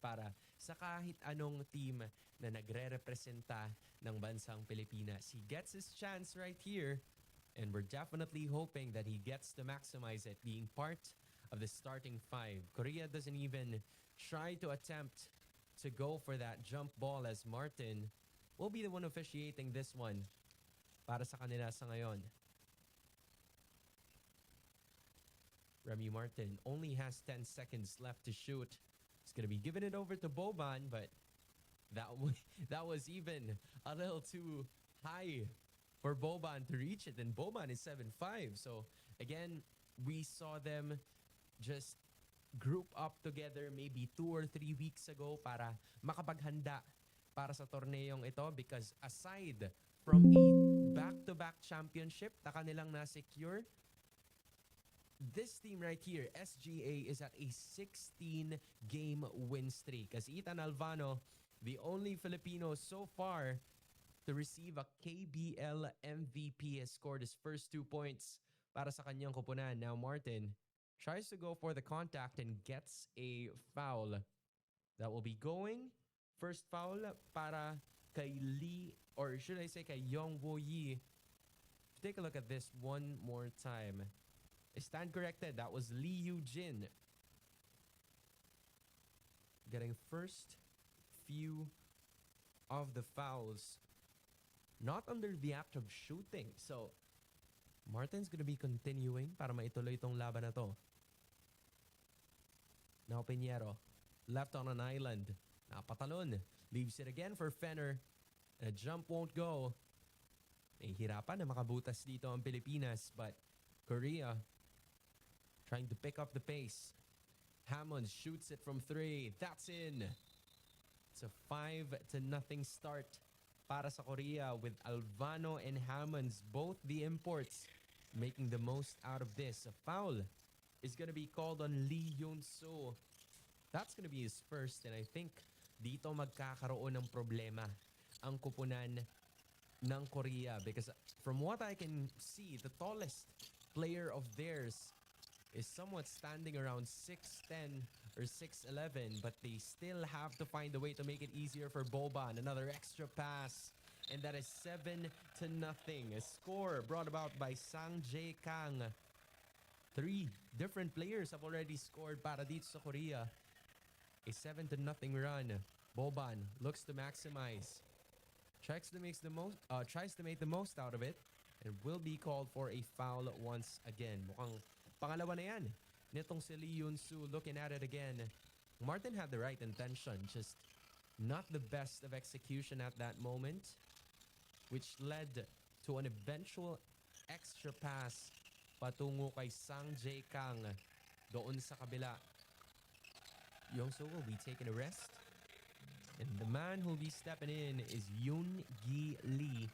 para sa kahit anong team na nagre-representa ng bansang Pilipinas. He gets his chance right here, and we're definitely hoping that he gets to maximize it, being part of the starting five. Korea doesn't even try to attempt to go for that jump ball, as Martin will be the one officiating this one para sa kanila sa ngayon. Remy Martin only has 10 seconds left to shoot. He's going to be giving it over to Boban, but that was even a little too high for Boban to reach it. And Boban is 7'5". So again, we saw them just group up together maybe 2 or 3 weeks ago para makapaghanda para sa torneyong ito, because aside from a back-to-back championship na kanilang na-secure, this team right here, SGA, is at a 16-game win streak. As Ethan Alvano, the only Filipino so far to receive a KBL MVP, has scored his first 2 points para sa kanyang koponan. Now Martin tries to go for the contact and gets a foul. That will be going. First foul para kay Lee, or should I say kay Yongwo Yi. Take a look at this one more time. I stand corrected. That was Lee Yoo-jin getting first few of the fouls, not under the act of shooting. So Martin's gonna be continuing para maituloy itong laban na to. Now Pinheiro, left on an island. Napatalon. Leaves it again for Fenner. A jump won't go. Nahihirapan na makabutas dito ang Pilipinas, but Korea trying to pick up the pace. Hammond shoots it from 3. That's in. It's a 5-0 start para sa Korea, with Alvano and Hammonds, both the imports, making the most out of this. A foul is going to be called on Lee Yoon-soo. That's going to be his first, and I think dito magkakaroon ng problema ang kupunan ng Korea, because from what I can see, the tallest player of theirs is somewhat standing around 6'10 or 6'11, but they still have to find a way to make it easier for Boban. Another extra pass, and that is 7-0. A score brought about by Sang Jae Kang. 3 different players have already scored para dito sa Korea. A 7-0 run. Boban looks to maximize. Tries to make the most out of it, and will be called for a foul once again. Mukhang pangalawa na yan nitong si Lee Yoon-soo. Looking at it again, Martin had the right intention, just not the best of execution at that moment, which led to an eventual extra pass patungo kay Sang Jae Kang doon sa kabila. Yoon-soo will be taking a rest, and the man who will be stepping in is Yoon-gi Lee.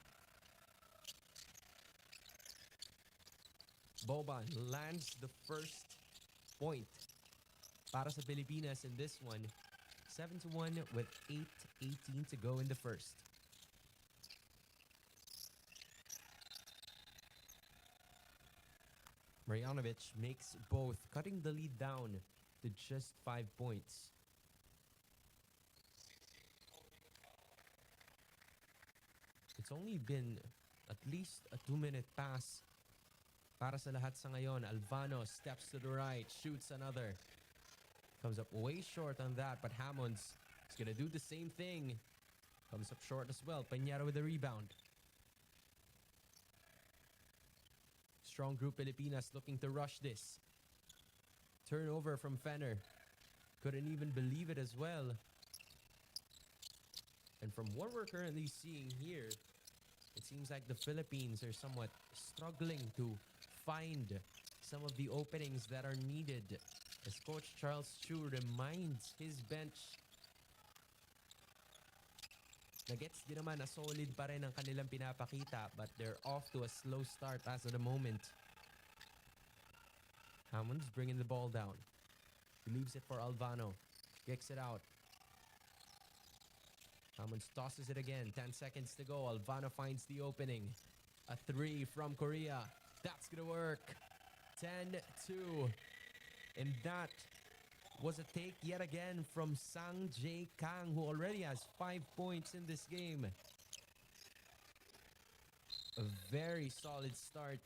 Boban lands the first point para sa Pilipinas in this one. 7-1 with 8:18 to go in the first. Marjanovic makes both, cutting the lead down to just 5 points. It's only been at least a 2-minute pass para sa lahat sa ngayon. Alvano steps to the right, shoots another. Comes up way short on that, but Hammonds is going to do the same thing. Comes up short as well. Pinheiro with the rebound. Strong group Pilipinas looking to rush this. Turnover from Fenner. Couldn't even believe it as well. And from what we're currently seeing here, it seems like the Philippines are somewhat struggling to find some of the openings that are needed, as Coach Charles Chu reminds his bench na gets din naman na solid pa rin ang kanilang pinapakita, but they're off to a slow start as of the moment. Hammonds bringing the ball down. He leaves it for Alvano. Kicks it out. Hammonds tosses it again. 10 seconds to go. Alvano finds the opening. A 3 from Korea. That's going to work. 10-2. And that was a take yet again from Sang Jae Kang, who already has 5 points in this game. A very solid start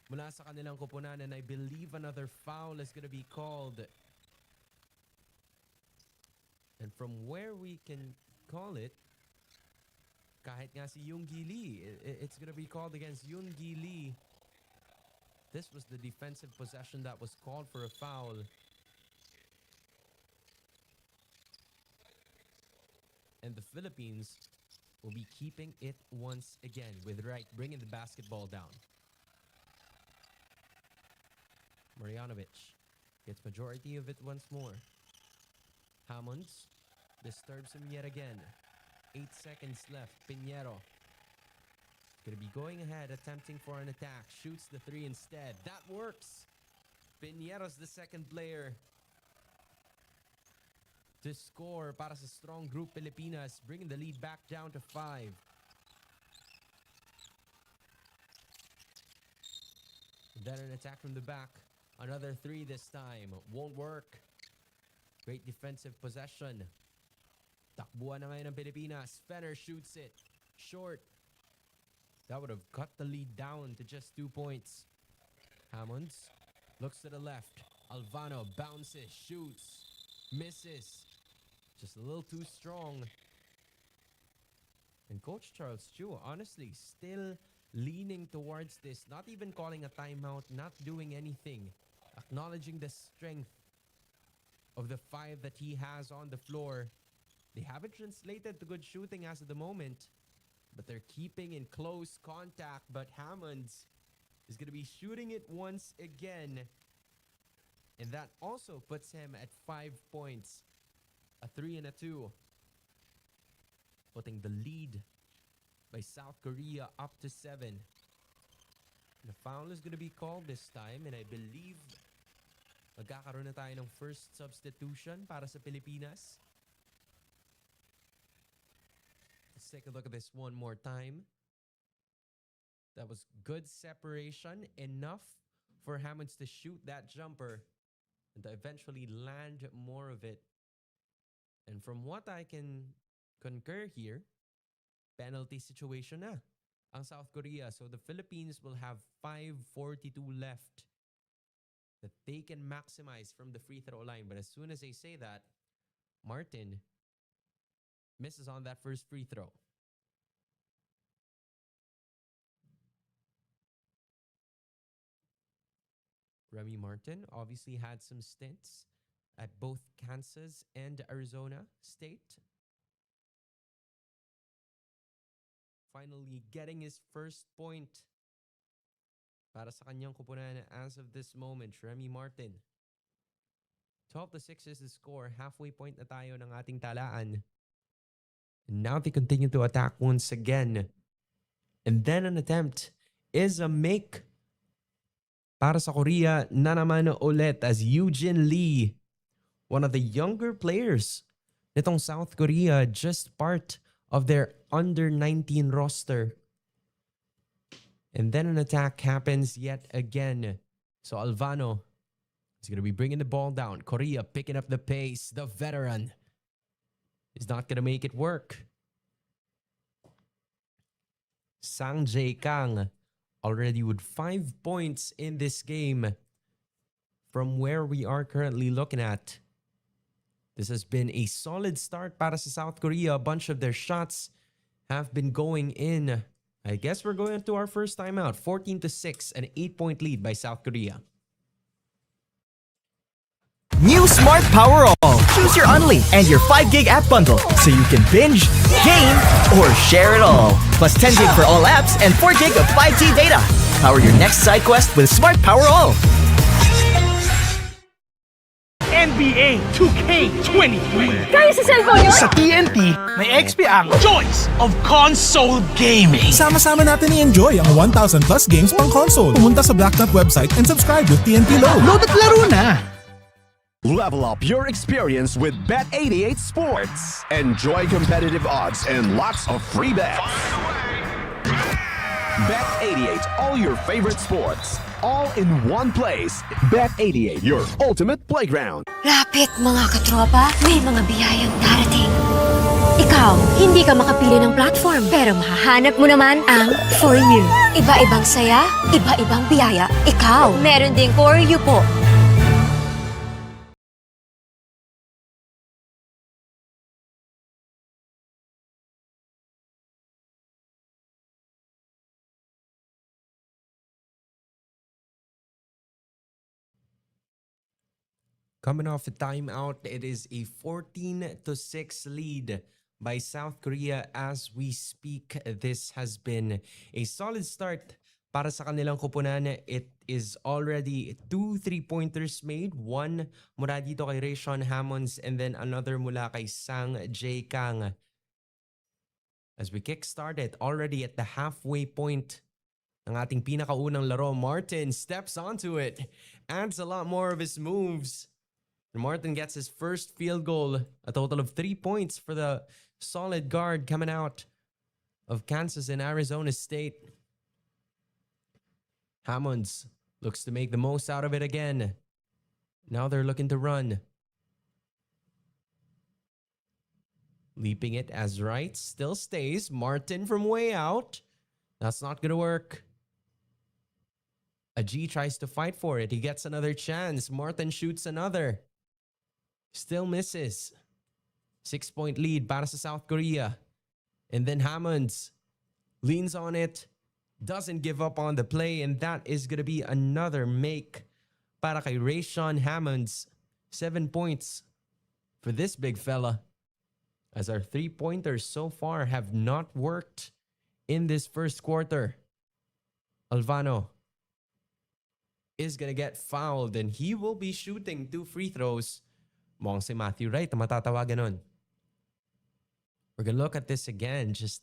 mula sa kanilang koponan, and I believe another foul is gonna be called. And from where we can call it, kahit nga si Yoongi Lee, it's gonna be called against Yoongi Lee. This was the defensive possession that was called for a foul. And the Philippines will be keeping it once again with Wright bringing the basketball down. Marjanovic gets majority of it once more. Hammonds disturbs him yet again. 8 seconds left. Pinheiro gonna be going ahead, attempting for an attack. Shoots the 3 instead. That works. Pinheiro's the second player to score para sa strong group Pilipinas, bringing the lead back down to 5. Then an attack from the back. Another 3 this time. Won't work. Great defensive possession. Takbuhan na ngayon ng Pilipinas. Fenner shoots it. Short. That would have cut the lead down to just 2 points. Hammonds looks to the left. Alvano bounces, shoots, misses. Just a little too strong. And Coach Charles Chu, honestly, still leaning towards this. Not even calling a timeout, not doing anything. Acknowledging the strength of the 5 that he has on the floor. They haven't translated to good shooting as of the moment, but they're keeping in close contact. But Hammonds is going to be shooting it once again. And that also puts him at 5 points. A 3 and a 2. Putting the lead by South Korea up to 7. The foul is going to be called this time, and I believe magkakaroon na tayo ng first substitution para sa Pilipinas. Let's take a look at this one more time. That was good separation, enough for Hammonds to shoot that jumper and to eventually land more of it. And from what I can concur here, penalty situation na ang South Korea. So the Philippines will have 5:42 left that they can maximize from the free throw line. But as soon as they say that, Martin misses on that first free throw. Remy Martin obviously had some stints at both Kansas and Arizona State. Finally getting his first point para sa kanyang koponan as of this moment, Remy Martin. 12-6 is the score. Halfway point na tayo ng ating talaan. And now they continue to attack once again. And then an attempt is a make para sa Korea na naman ulit as Eugene Lee, one of the younger players nitong South Korea, just part of their under-19 roster. And then an attack happens yet again. So Alvano is going to be bringing the ball down. Korea picking up the pace. The veteran is not going to make it work. Sang Jae Kang already with 5 points in this game from where we are currently looking at. This has been a solid start para sa South Korea. A bunch of their shots have been going in. I guess we're going to our first timeout. 14-6, an 8-point lead by South Korea. New Smart Power All. Choose your Unli and your 5 gig app bundle so you can binge, game, or share it all. Plus 10 gig for all apps and 4 gig of 5G data. Power your next side quest with Smart Power All. NBA 2K23. Kaya sa cellphone nyo? Sa TNT, may XP ang choice of console gaming. Sama-sama natin i-enjoy ang 1,000 plus games pang console. Pumunta sa Blacknut website and subscribe with TNT Load. Load at laro na! Level up your experience with Bet88 Sports. Enjoy competitive odds and lots of free bets. Bet 88, all your favorite sports, all in one place. Bet 88, your ultimate playground. Lapit mga katropa, may mga biyayang darating. Ikaw, hindi ka makapili ng platform, pero mahahanap mo naman ang For You. Iba-ibang saya, iba-ibang biyaya. Ikaw, meron ding For You po. Coming off a timeout, it is a 14-6 lead by South Korea as we speak. This has been a solid start para sa kanilang kupunan. It is already 2 3-pointers made. One mula dito kay Rayshon Hammonds and then another mula kay Sang Jae Kang. As we kickstart it already at the halfway point ng ating pinakaunang laro, Martin steps onto it, adds a lot more of his moves. And Martin gets his first field goal, a total of 3 points for the solid guard coming out of Kansas and Arizona State. Hammonds looks to make the most out of it again. Now they're looking to run. Leaping it as right, still stays. Martin from way out. That's not going to work. A G tries to fight for it. He gets another chance. Martin shoots another. Still misses. 6-point lead para sa South Korea. And then Hammonds leans on it. Doesn't give up on the play. And that is going to be another make para kay Rayshon Hammonds. 7 points for this big fella. As our 3-pointers so far have not worked in this first quarter. Alvano is going to get fouled. And he will be shooting 2 free throws. Mukhang si Matthew Wright na matatawagan nun. We're going to look at this again. Just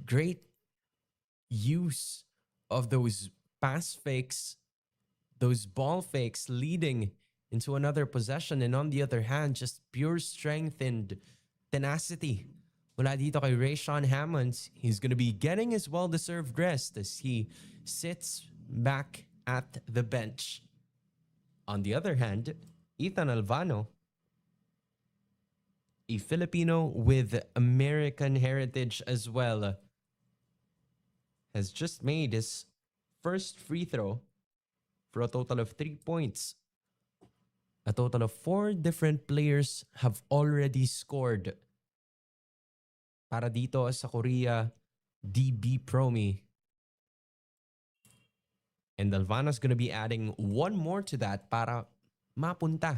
great use of those pass fakes, those ball fakes leading into another possession. And on the other hand, just pure strength and tenacity. Mula dito kay Rayshon Hammonds, he's going to be getting his well-deserved rest as he sits back at the bench. On the other hand, Ethan Alvano, a Filipino with American heritage as well, has just made his first free throw for a total of 3 points. A total of 4 different players have already scored para dito sa Korea DB Promi. And Alvano's gonna be adding one more to that para mapunta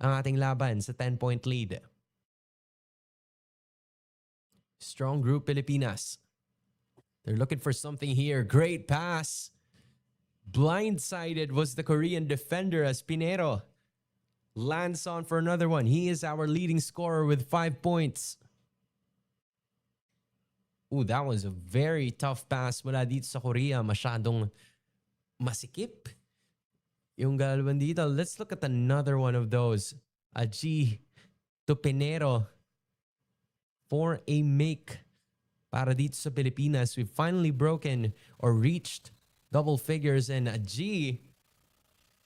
ang ating laban sa 10-point lead. Strong group Pilipinas. They're looking for something here. Great pass. Blindsided was the Korean defender as Pinero lands on for another one. He is our leading scorer with 5 points. Ooh, that was a very tough pass mula dito sa Korea. Masyadong masikip yung galawan dito. Let's look at another one of those. A G to Pinero for a make para dito sa Pilipinas. We've finally broken or reached double figures, and a G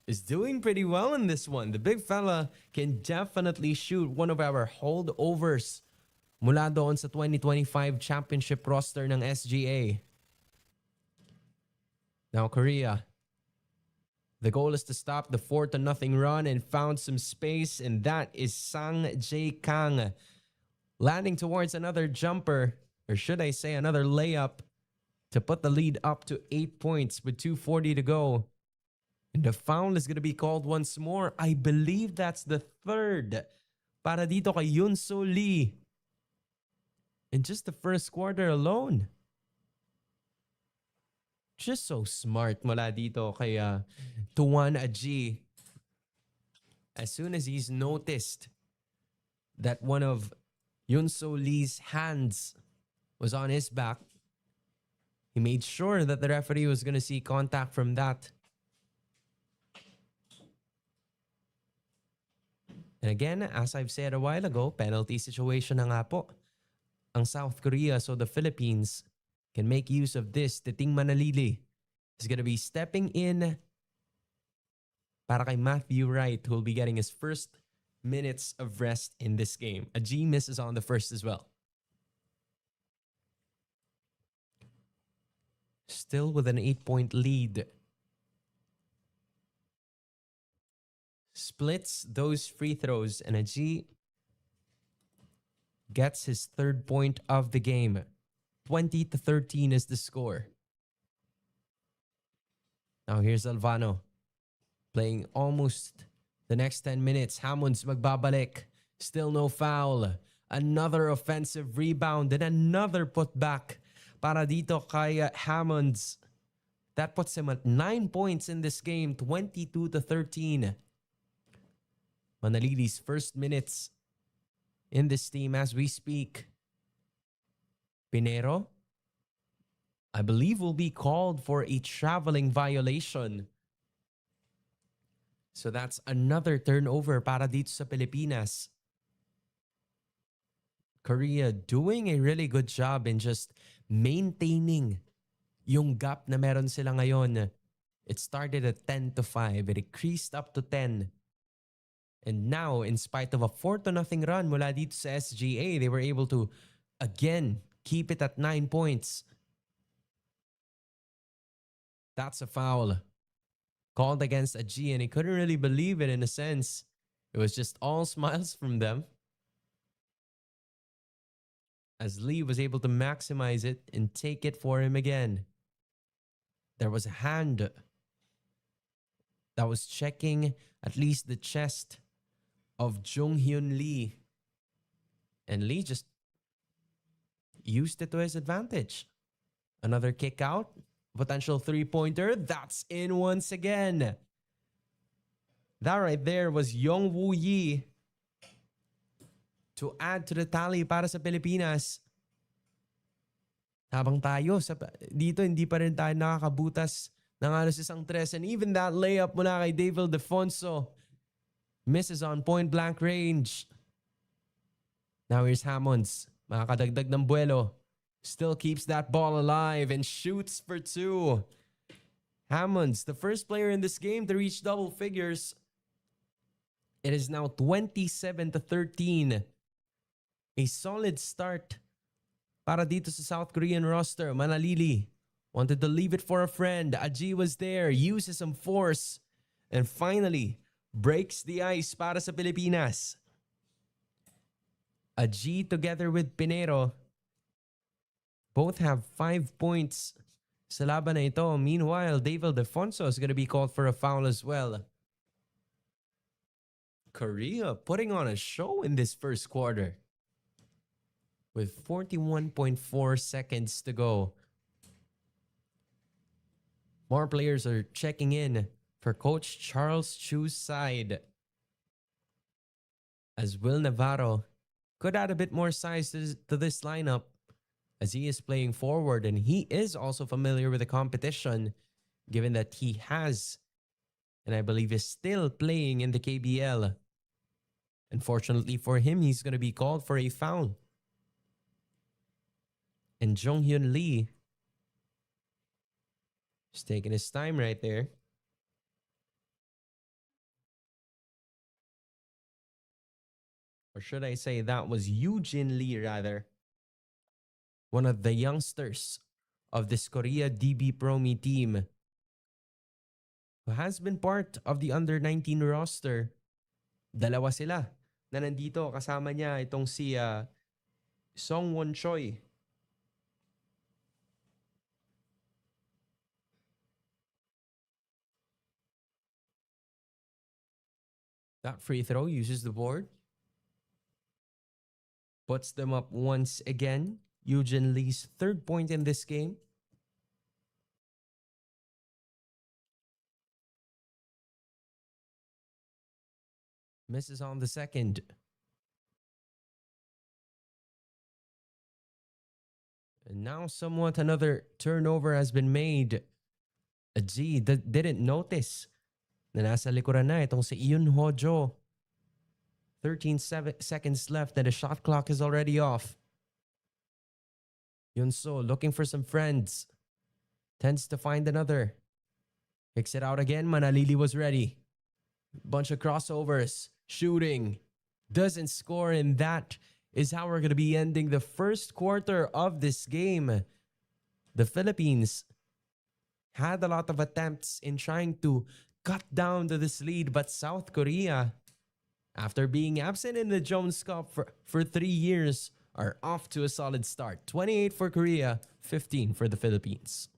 is doing pretty well in this one. The big fella can definitely shoot one of our holdovers mula doon sa 2025 championship roster ng SGA. Now Korea, the goal is to stop the 4-0 run and found some space, and that is Sang Jae Kang landing towards another jumper, or should I say another layup, to put the lead up to 8 points with 2:40 to go. And the foul is going to be called once more. I believe that's the third para dito kay Yunso Lee in just the first quarter alone. Just so smart mula dito kay Tuan Aji. As soon as he's noticed that one of Yunso Lee's hands was on his back, he made sure that the referee was going to see contact from that. And again, as I've said a while ago, penalty situation na nga po ang South Korea. So the Philippines can make use of this. Titing Manalili is going to be stepping in para kay Matthew Wright, who will be getting his first minutes of rest in this game. A G misses on the first as well. Still with an 8-point lead. Splits those free throws, and a G gets his third point of the game. 20-13 is the score. Now here's Alvano playing almost the next 10 minutes. Hammonds magbabalik. Still no foul. Another offensive rebound and another putback para dito kay Hammonds. That puts him at 9 points in this game, 22-13. Manalili's first minutes in this team as we speak. Pinero, I believe, will be called for a traveling violation. So that's another turnover para dito sa Pilipinas. Korea doing a really good job in just maintaining yung gap na meron sila ngayon. It started at 10-5. It increased up to 10. And now, in spite of a 4-0 run mula dito sa SGA, they were able to, again, keep it at 9 points. That's a foul called against a G, and he couldn't really believe it in a sense. It was just all smiles from them, as Lee was able to maximize it and take it for him again. There was a hand that was checking at least the chest of Jung-Hyun Lee. And Lee just used it to his advantage. Another kick out. Potential three-pointer. That's in once again. That right there was Yong Woo Yi to add to the tally para sa Pilipinas. Habang tayo dito, hindi pa rin tayo nakakabutas ng halos isang tres. And even that layup mula kay David Defonso misses on point-blank range. Now here's Hammonds. Makakadagdag ng buwelo. Still keeps that ball alive and shoots for two. Hammonds, the first player in this game to reach double figures. It is now 27-13. A solid start para dito sa South Korean roster. Manalili wanted to leave it for a friend. Aji was there, uses some force, and finally breaks the ice para sa Pilipinas. Aji together with Pinero both have 5 points sa laban na ito. Meanwhile, David Defonso is going to be called for a foul as well. Korea putting on a show in this first quarter with 41.4 seconds to go. More players are checking in for Coach Charles Chu's side, as Will Navarro could add a bit more size to this lineup, as he is playing forward, and he is also familiar with the competition, given that he has, and I believe is still playing in the KBL. Unfortunately for him, he's going to be called for a foul. And Jung-Hyun Lee is taking his time right there. Or should I say that was Eugene Lee, rather. One of the youngsters of this Korea DB Promi team, who has been part of the under-19 roster. Dalawa sila na nandito. Kasama niya itong si Song Won Choi. That free throw uses the board. Puts them up once again. Eugene Lee's third point in this game. Misses on the second. And now somewhat another turnover has been made. G didn't notice na nasa likuran na itong si Yoon Ho-jo. 13 seconds left and the shot clock is already off. Yunso looking for some friends. Tends to find another. Kicks it out again. Manalili was ready. Bunch of crossovers. Shooting. Doesn't score, and that is how we're going to be ending the first quarter of this game. The Philippines had a lot of attempts in trying to cut down to this lead, but South Korea, after being absent in the Jones Cup for 3 years, are off to a solid start. 28 for Korea, 15 for the Philippines.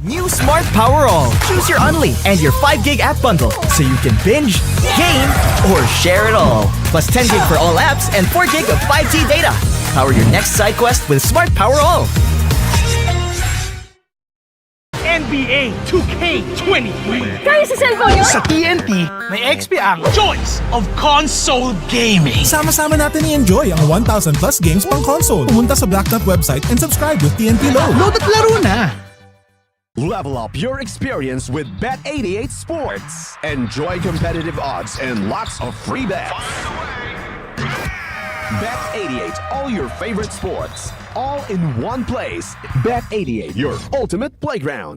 New Smart Power All. Choose your Unli and your 5 gig app bundle so you can binge, game, or share it all. Plus 10 gig for all apps and 4 gig of 5G data. Power your next side quest with Smart Power All. NBA 2K23. Kaya sa cellphone nyo? Sa TNT, may XP ang choice of console gaming. Sama-sama natin i-enjoy ang 1,000 plus games pang console. Pumunta sa Blacknut website and subscribe with TNT Load. Load at laro na! Level up your experience with Bet88 Sports. Enjoy competitive odds and lots of free bets. Bet88, all your favorite sports, all in one place. Bet88, your ultimate playground.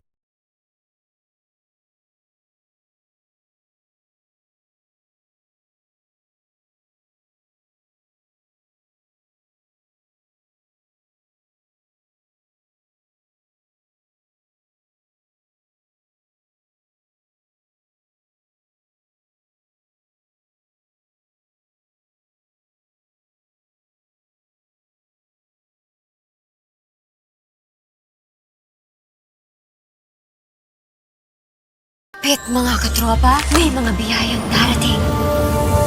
Pit mga katropa, may mga biyayang darating.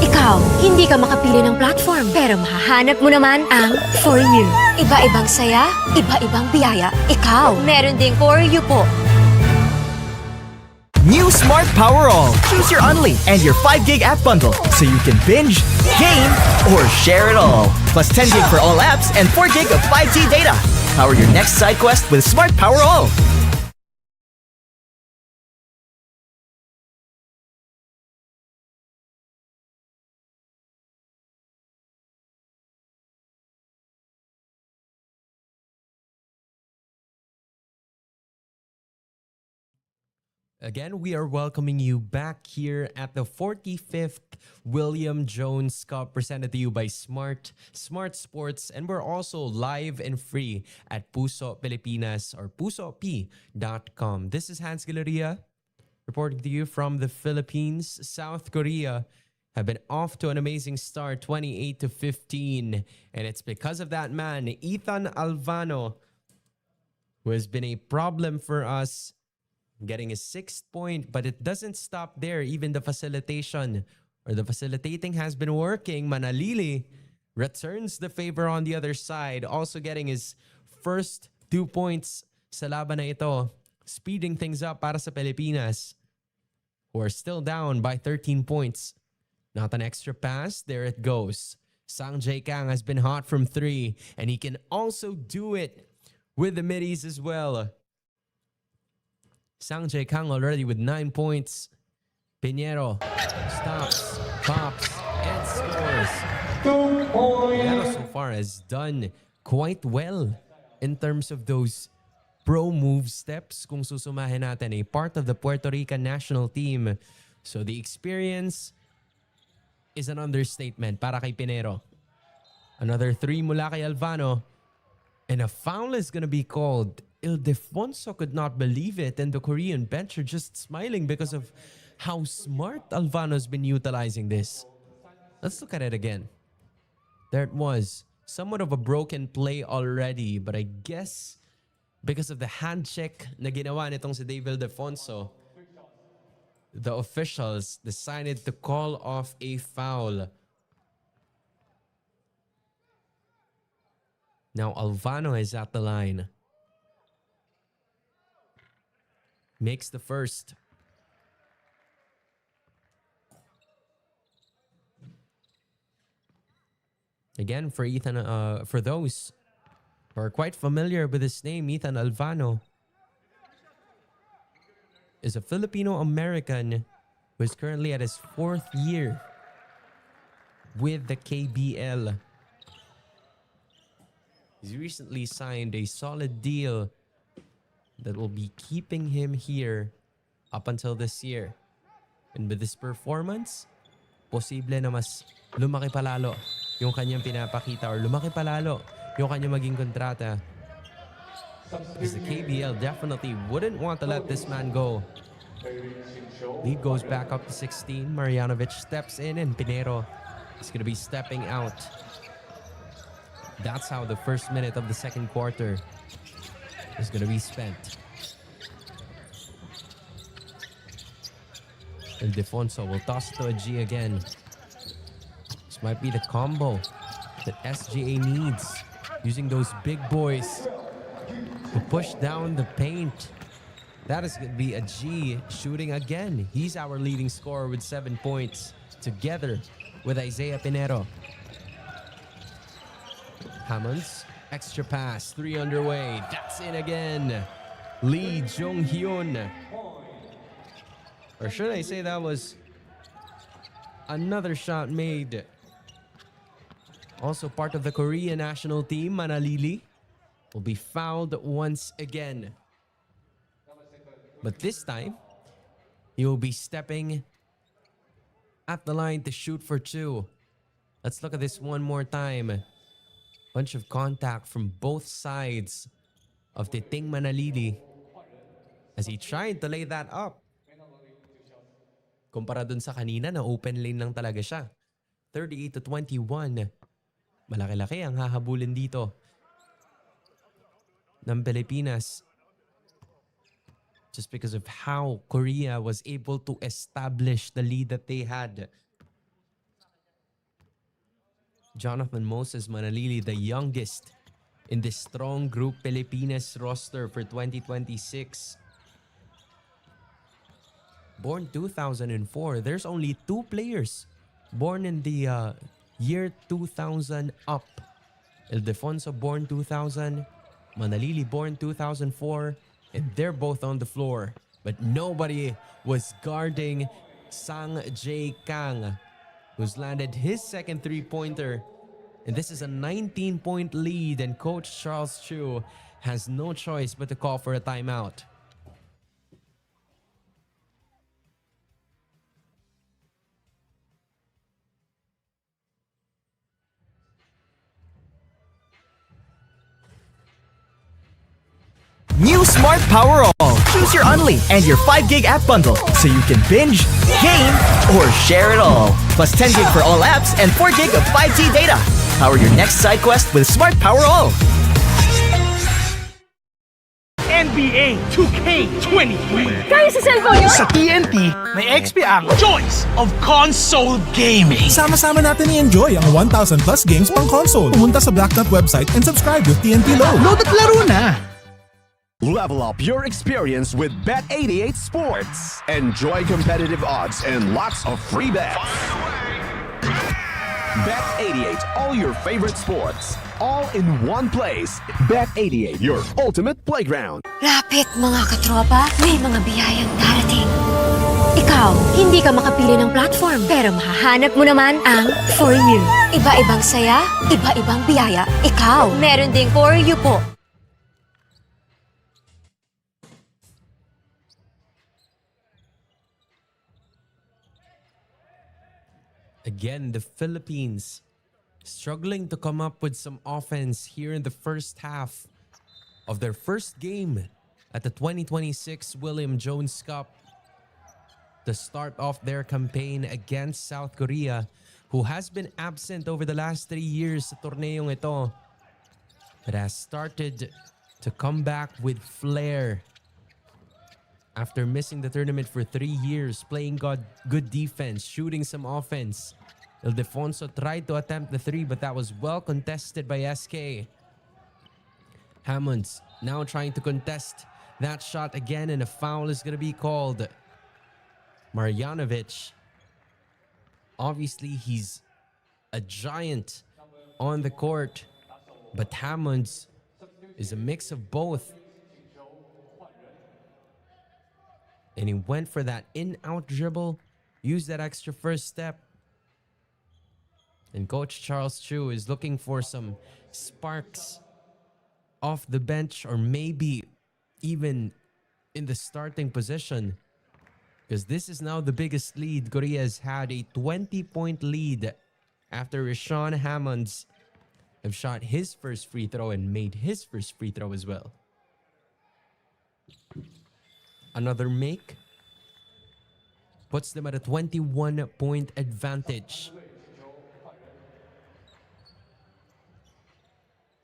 Ikaw, hindi ka makapili ng platform, pero mahahanap mo naman ang For You. Iba-ibang saya, iba-ibang biyaya. Ikaw, meron ding For You po. New Smart Power All. Choose your Unli and your 5 gig app bundle so you can binge, game, or share it all. Plus 10 gig for all apps and 4 gig of 5G data. Power your next side quest with Smart Power All. Again, we are welcoming you back here at the 45th William Jones Cup presented to you by Smart Sports, and we're also live and free at Puso Pilipinas or pusop.com. This is Hans Galeria reporting to you from the Philippines. South Korea have been off to an amazing start, 28-15, and it's because of that man, Ethan Alvano, who has been a problem for us, getting a 6th point, but it doesn't stop there. Even the facilitation or the facilitating has been working. Manalili returns the favor on the other side, also getting his first 2 points sa laban na ito, speeding things up para sa Pilipinas, who are still down by 13 points. Not an extra pass. There it goes. Sang Jae Kang has been hot from 3, and he can also do it with the middies as well. Sang Jae Kang already with 9 points. Pinheiro stops, pops, and scores. Pinheiro so far has done quite well in terms of those pro move steps. Kung susumahin natin, a part of the Puerto Rican national team. So the experience is an understatement para kay Pinheiro. Another 3 mula kay Alvano. And a foul is gonna be called. Ildefonso could not believe it, and the Korean bench are just smiling because of how smart Alvano's been utilizing this. Let's look at it again. There it was. Somewhat of a broken play already, but I guess because of the hand check na ginawa nitong si Dave Ildefonso, the officials decided to call off a foul. Now Alvano is at the line. Makes the first. Again, for Ethan, for those who are quite familiar with his name, Ethan Alvano is a Filipino-American who is currently at his 4th year with the KBL. He's recently signed a solid deal that will be keeping him here up until this year. And with this performance, posible na mas lumaki palalo yung kanyang pinapakita or lumaki palalo yung kanyang maging kontrata. Because the KBL definitely wouldn't want to let this man go. Lead goes back up to 16. Marjanovic steps in and Pinero is going to be stepping out. That's how the first minute of the second quarter is going to be spent. Ildefonso will toss it to a G again. This might be the combo that SGA needs. Using those big boys to push down the paint. That is going to be a G shooting again. He's our leading scorer with 7 points together with Isaiah Pinero. Hammonds, extra pass, 3 underway. That's in again. Lee Jong-hyun. Or should I say that was another shot made. Also part of the Korea national team, Manalili, will be fouled once again. But this time, he will be stepping at the line to shoot for 2. Let's look at this one more time. Bunch of contact from both sides of Titing Manalili as he tried to lay that up. Kumpara dun sa kanina na open lane lang talaga siya. 38-21. Malaki-laki ang hahabulin dito ng Pilipinas. Just because of how Korea was able to establish the lead that they had. Jonathan Moses Manalili, the youngest in this strong group Pilipinas roster for 2026. Born 2004, there's only 2 players born in the year 2000 up. Ildefonso born 2000, Manalili born 2004, and they're both on the floor. But nobody was guarding Sang Jae Kang, who's landed his second 3-pointer. And this is a 19-point lead, and Coach Charles Chu has no choice but to call for a timeout. New Smart Power All. Choose your Only and your 5 gig app bundle so you can binge, game, or share it all. Plus 10 gig for all apps and 4 gig of 5G data. Power your next side quest with Smart Power All. NBA 2K23. Kaya sa cellphone nyo? Sa TNT, may XP ang choice of console gaming. Sama-sama natin i-enjoy ang 1,000 plus games pang console. Pumunta sa Blacknut website and subscribe with TNT Load. Load at laro na! Level up your experience with Bet88 Sports. Enjoy competitive odds and lots of free bets. Bet88, all your favorite sports, all in one place. Bet88, your ultimate playground. Lapit mga katropa, may mga biyayang darating. Ikaw, hindi ka makapili ng platform, pero mahahanap mo naman ang For You. Iba-ibang saya, iba-ibang biyaya. Ikaw, meron ding For You po. Again, the Philippines struggling to come up with some offense here in the first half of their first game at the 2026 William Jones Cup to start off their campaign against South Korea, who has been absent over the last 3 years sa torneong ito, but has started to come back with flair. After missing the tournament for 3 years, playing good defense, shooting some offense, Ildefonso tried to attempt the 3, but that was well contested by SK. Hammonds now trying to contest that shot again, and a foul is going to be called. Marjanovic, obviously he's a giant on the court, but Hammonds is a mix of both. And he went for that in-out dribble, used that extra first step And Coach Charles Chu is looking for some sparks off the bench or maybe even in the starting position. Because this is now the biggest lead Korea has had, a 20-point lead after Rashawn Hammonds have shot his first free throw and made his first free throw as well. Another make puts them at a 21-point advantage.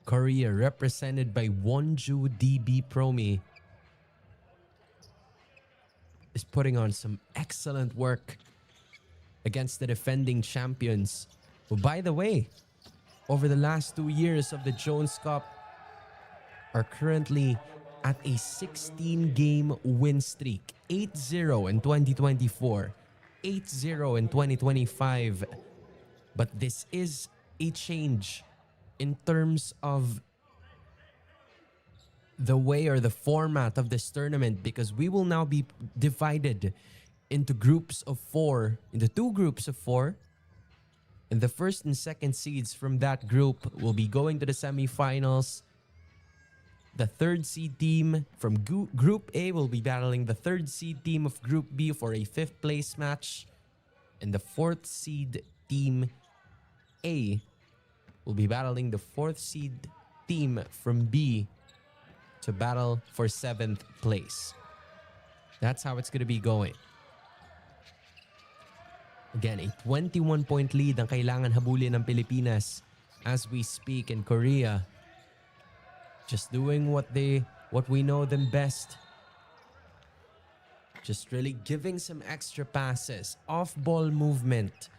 Korea, represented by Wonju DB Promi, is putting on some excellent work against the defending champions, who, by the way, over the last 2 years of the Jones Cup, are currently at a 16-game win streak. 8-0 in 2024, 8-0 in 2025. But this is a change in terms of the way or the format of this tournament, because we will now be divided into groups of 4, into 2 groups of 4. And the first and second seeds from that group will be going to the semifinals. The third seed team from Group A will be battling the third seed team of Group B for a 5th place match. And the 4th seed team A will be battling the 4th seed team from B to battle for 7th place. That's how it's going to be going. Again, a 21-point lead ang kailangan habulin ng Pilipinas as we speak, in Korea just doing what we know them best. Just really giving some extra passes, off-ball movement.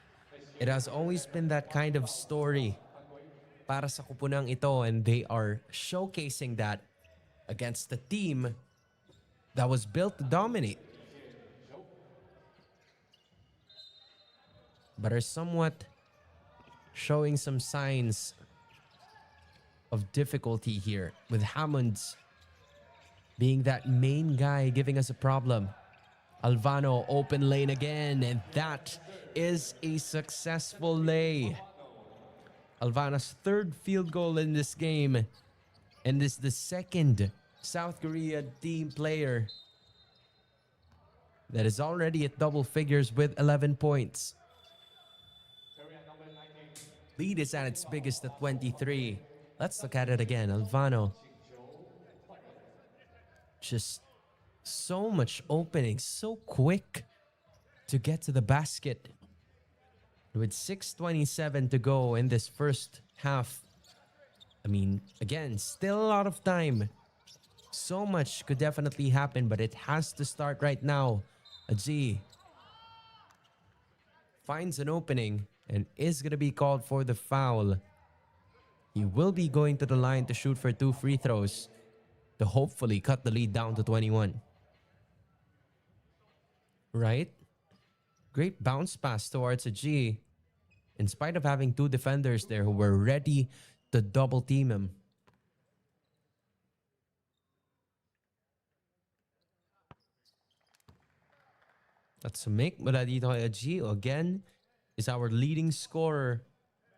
It has always been that kind of story para sa kupunang ito, and they are showcasing that against the team that was built to dominate, but are somewhat showing some signs of difficulty here, with Hammonds being that main guy giving us a problem. Alvano, open lane again, and that is a successful lay. Alvano's 3rd field goal in this game, and is the 2nd South Korea team player that is already at double figures with 11 points. Lead is at its biggest at 23. Let's look at it again. Alvano. Just so much opening, so quick to get to the basket. With 6:27 to go in this first half. I mean, again, still a lot of time. So much could definitely happen, but it has to start right now. Aji finds an opening and is going to be called for the foul. He will be going to the line to shoot for 2 free throws to hopefully cut the lead down to 21. Right? Great bounce pass towards Aji, in spite of having 2 defenders there who were ready to double team him. That's a make mula dito kay Aji. Again, is our leading scorer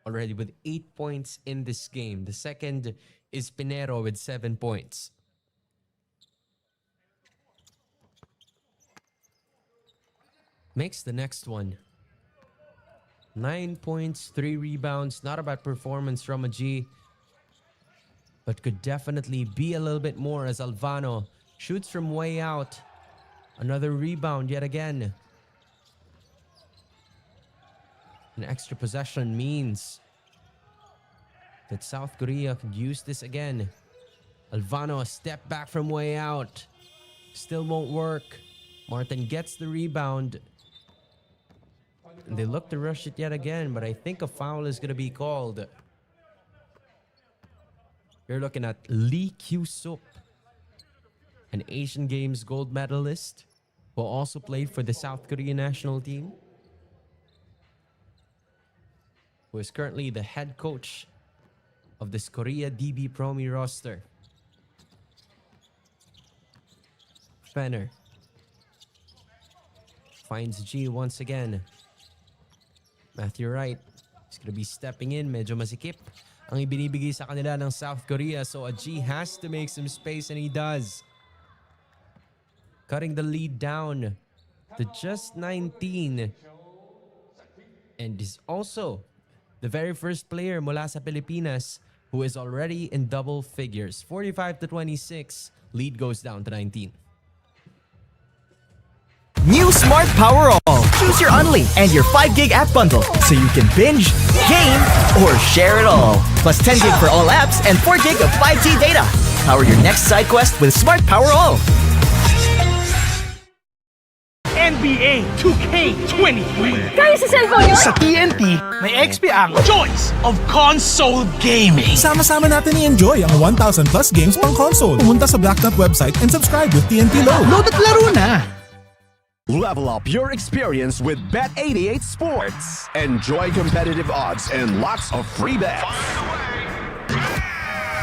already with 8 points in this game. The second is Pinero with 7 points. Makes the next one. 9 points, 3 rebounds. Not a bad performance from Aji, but could definitely be a little bit more as Alvano shoots from way out. Another rebound yet again. An extra possession means that South Korea could use this again. Alvano, a step back from way out. Still won't work. Martin gets the rebound. And they look to rush it yet again, but I think a foul is going to be called. You're looking at Lee Kyu-sup, an Asian Games gold medalist who also played for the South Korean national team, who is currently the head coach of this Korea DB Promi roster. Fenner finds G once again. Matthew Wright He's gonna be stepping in. Medyo masikip ang ibinibigay sa kanila ng South Korea. So a G has to make some space and he does. Cutting the lead down to just 19. And is also the very first player mula sa Pilipinas who is already in double figures. 45-26. Lead goes down to 19. New Smart Power All. Choose your Unli and your 5 gig app bundle so you can binge, game, or share it all. Plus 10 gig for all apps and 4 gig of 5G data. Power your next side quest with Smart Power All. NBA 2K23. Kaya sa cellphone yun? Sa TNT, may XP ang choice of console gaming. Sama-sama natin i-enjoy ang 1,000 plus games pang console. Pumunta sa Blacknut website and subscribe with TNT Load. Load at laro na! Level up your experience with Bet88 Sports. Enjoy competitive odds and lots of free bets.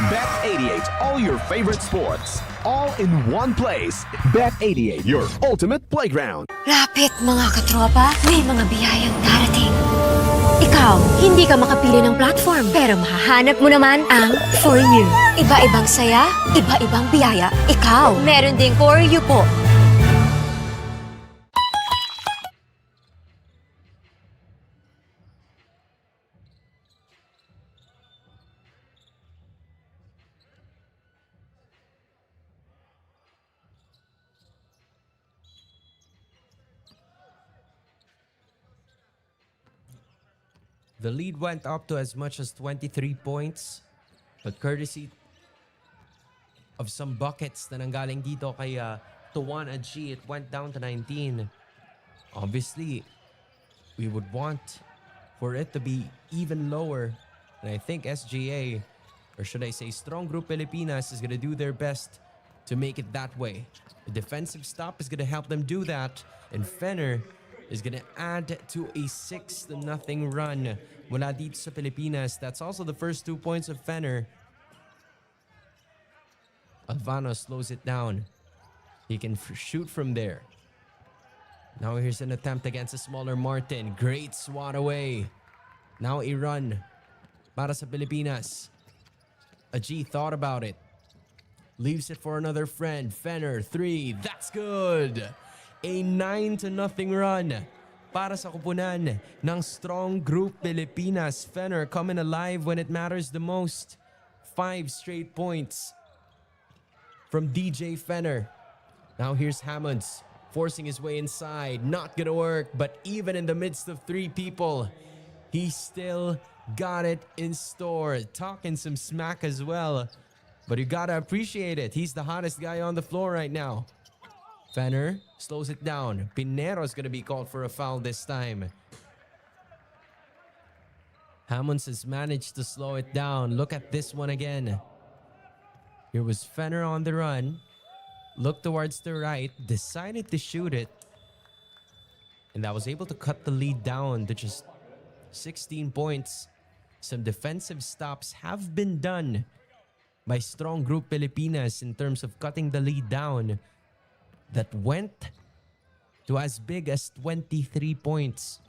Bet88, all your favorite sports, all in one place. Bet88, your ultimate playground. Lapit mga katropa, may mga biyayang darating. Ikaw, hindi ka makapili ng platform, pero mahahanap mo naman ang For You. Iba-ibang saya, iba-ibang biyaya. Ikaw, meron ding For You po. The lead went up to as much as 23 points. But courtesy of some buckets na nanggaling dito kay Tuan G, it went down to 19. Obviously, we would want for it to be even lower. And I think SGA, or should I say Strong Group Pilipinas, is going to do their best to make it that way. The defensive stop is going to help them do that. And Fenner is going to add to a 6-0 run mula dito sa Pilipinas. That's also the first 2 points of Fenner. Alvano slows it down. He can shoot from there. Now here's an attempt against a smaller Martin. Great swat away. Now a run para sa Pilipinas. A G thought about it. Leaves it for another friend. Fenner, 3. That's good. A 9-0 run para sa kupunan ng Strong Group Pilipinas. Fenner coming alive when it matters the most. 5 straight points from DJ Fenner. Now here's Hammonds forcing his way inside. Not gonna work, but even in the midst of 3 people, he still got it in store. Talking some smack as well, but you gotta appreciate it. He's the hottest guy on the floor right now. Fenner slows it down. Pinero's gonna be called for a foul this time. Hammonds has managed to slow it down. Look at this one again. Here was Fenner on the run. Looked towards the right. Decided to shoot it. And that was able to cut the lead down to just 16 points. Some defensive stops have been done by Strong Group Pilipinas in terms of cutting the lead down. That went to as big as 23 points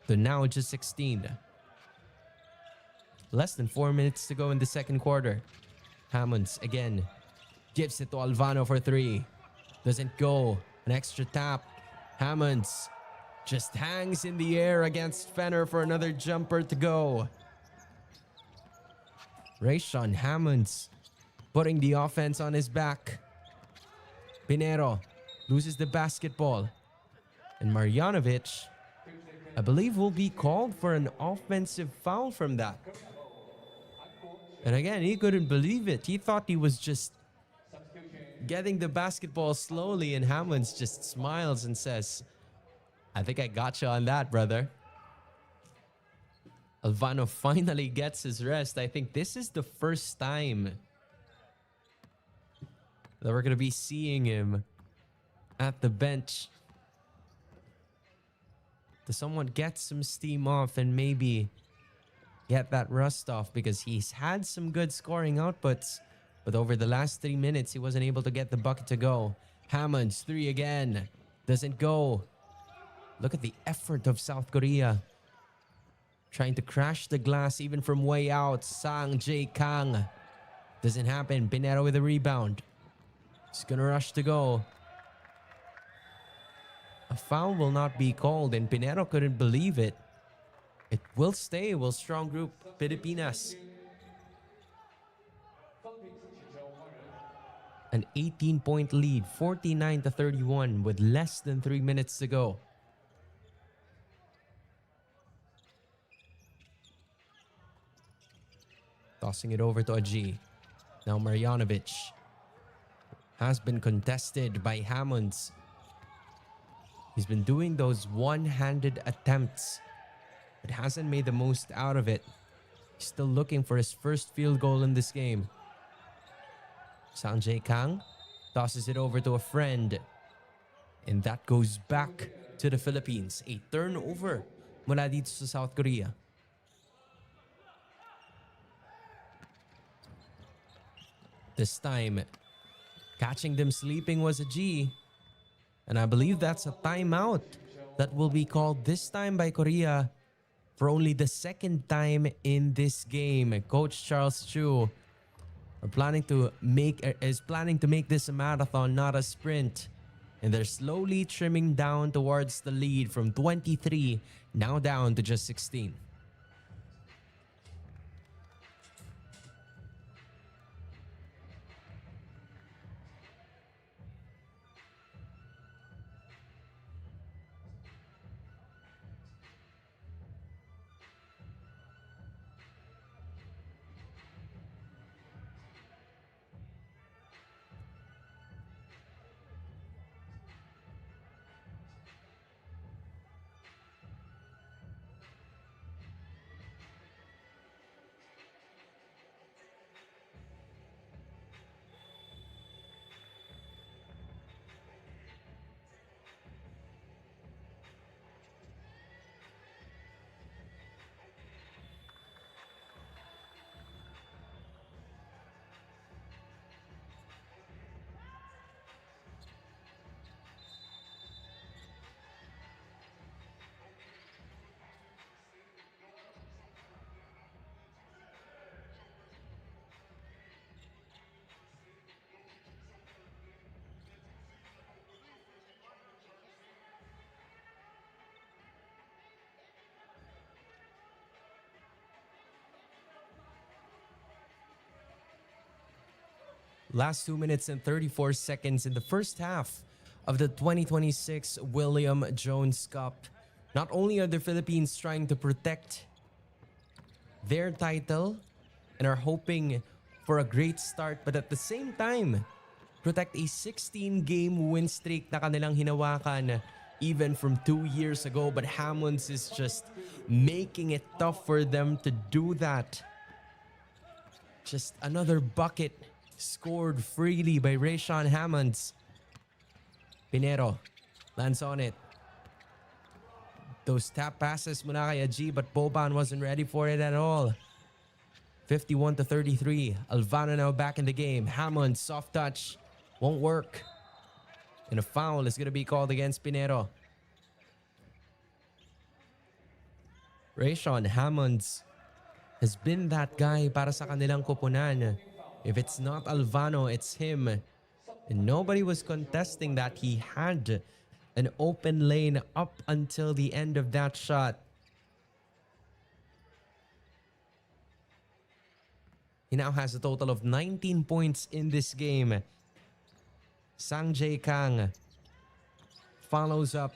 to now just 16. Less than 4 minutes to go in the second quarter. Hammonds again gives it to Alvano for 3. Doesn't go. An extra tap. Hammonds just hangs in the air against Fenner for another jumper to go. Rayshawn Hammonds putting the offense on his back. Pinero loses the basketball. And Marjanovic, I believe, will be called for an offensive foul from that. And again, he couldn't believe it. He thought he was just getting the basketball slowly, and Hammonds just smiles and says, I think I got you on that, brother. Alvano finally gets his rest. I think this is the first time that we're going to be seeing him at the bench to somewhat get some steam off and maybe get that rust off, because he's had some good scoring outputs, but over the last 3 minutes, he wasn't able to get the bucket to go. Hammonds, 3 again. Doesn't go. Look at the effort of South Korea. Trying to crash the glass even from way out. Sang Jae Kang. Doesn't happen. Pinero with a rebound. He's gonna rush to go. A foul will not be called, and Pinero couldn't believe it. It will stay. Will strong group Pilipinas. An 18-point lead, 49-31 with less than 3 minutes to go. Tossing it over to Aji. Now Marjanovic. Has been contested by Hammonds. He's been doing those one-handed attempts, but hasn't made the most out of it. He's still looking for his first field goal in this game. Sang Jae Kang tosses it over to a friend. And that goes back to the Philippines. A turnover mula dito sa South Korea. This time, catching them sleeping was a G. And I believe that's a timeout that will be called this time by Korea for only the second time in this game. Coach Charles Chu is planning to make this a marathon, not a sprint. And they're slowly trimming down towards the lead from 23, now down to just 16. Last 2 minutes and 34 seconds in the first half of the 2026 William Jones Cup. Not only are the Philippines trying to protect their title and are hoping for a great start, but at the same time, protect a 16-game win streak na kanilang hinawakan even from 2 years ago. But Hammonds is just making it tough for them to do that. Just another bucket scored freely by Rayshawn Hammonds. Pinero lands on it. Those tap passes mula kay Aji, but Boban wasn't ready for it at all. 51-33. Alvano now back in the game. Hammonds, soft touch. Won't work. And a foul is going to be called against Pinero. Rayshawn Hammonds has been that guy para sa kanilang koponan. If it's not Alvano, it's him. And nobody was contesting that. He had an open lane up until the end of that shot. He now has a total of 19 points in this game. Sang Jae Kang follows up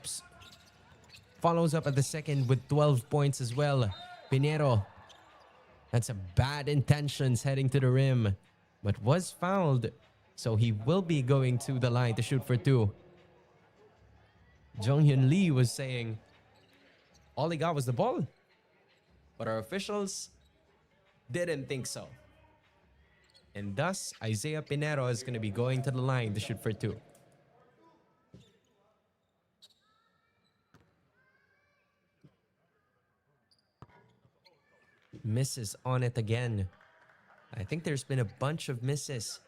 at the second with 12 points as well. Pinero had some bad intentions heading to the rim, but was fouled, so he will be going to the line to shoot for two. Jonghyun Lee was saying all he got was the ball, but our officials didn't think so. And thus, Isaiah Pinero is going to be going to the line to shoot for two. Misses on it again. I think there's been a bunch of misses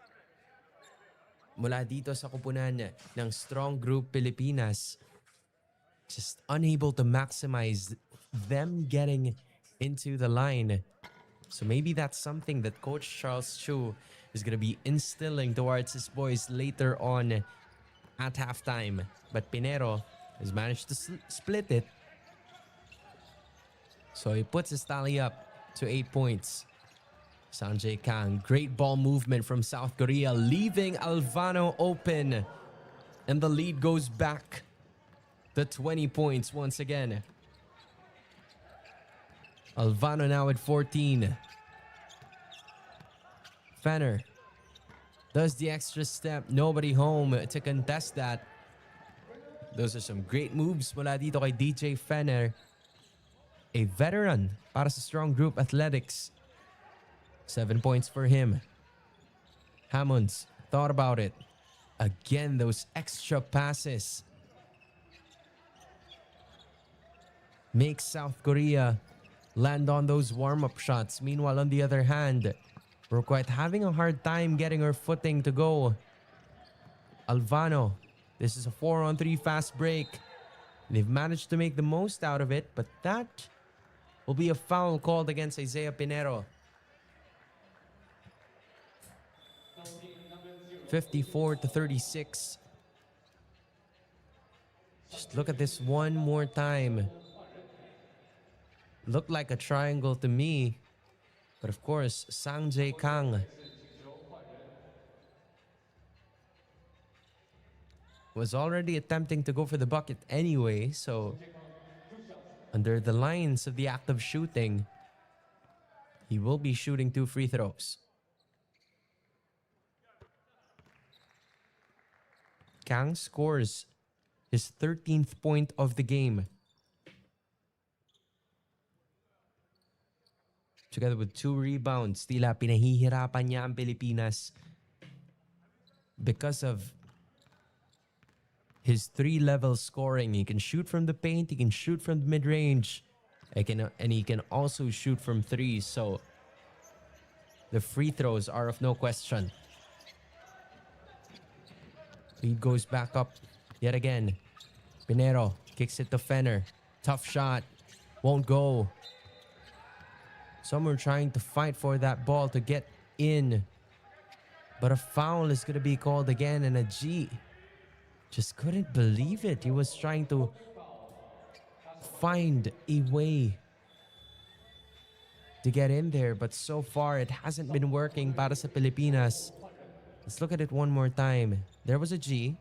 mula dito sa kupunan ng strong group Pilipinas. Just unable to maximize them getting into the line. So maybe that's something that Coach Charles Chu is going to be instilling towards his boys later on at halftime. But Pinero has managed to split it. So he puts his tally up to 8 points. Sanjay Kang, great ball movement from South Korea, leaving Alvano open. And the lead goes back to 20 points once again. Alvano now at 14. Fenner does the extra step. Nobody home to contest that. Those are some great moves mula dito kay DJ Fenner. A veteran para sa Strong Group Athletics. 7 points for him. Hammonds thought about it. Again, those extra passes make South Korea land on those warm-up shots. Meanwhile, on the other hand, we're quite having a hard time getting our footing to go. Alvano, this is a 4-on-3 fast break. They've managed to make the most out of it, but that will be a foul called against Isaiah Pinero. 54-36. Just look at this one more time. Looked like a triangle to me. But of course, Sanjay Kang was already attempting to go for the bucket anyway. So, under the lines of the act of shooting, he will be shooting 2 free throws. Kang scores his 13th point of the game. Together with 2 rebounds, tila pinahihirapan niya ang Pilipinas because of his 3-level scoring. He can shoot from the paint, he can shoot from the mid-range, and he can also shoot from 3. So the free throws are of no question. Lead goes back up yet again. Pinero kicks it to Fenner. Tough shot. Won't go. Some are trying to fight for that ball to get in. But a foul is going to be called again, and a G just couldn't believe it. He was trying to find a way to get in there, but so far it hasn't been working para sa Pilipinas. Let's look at it one more time. There was a G.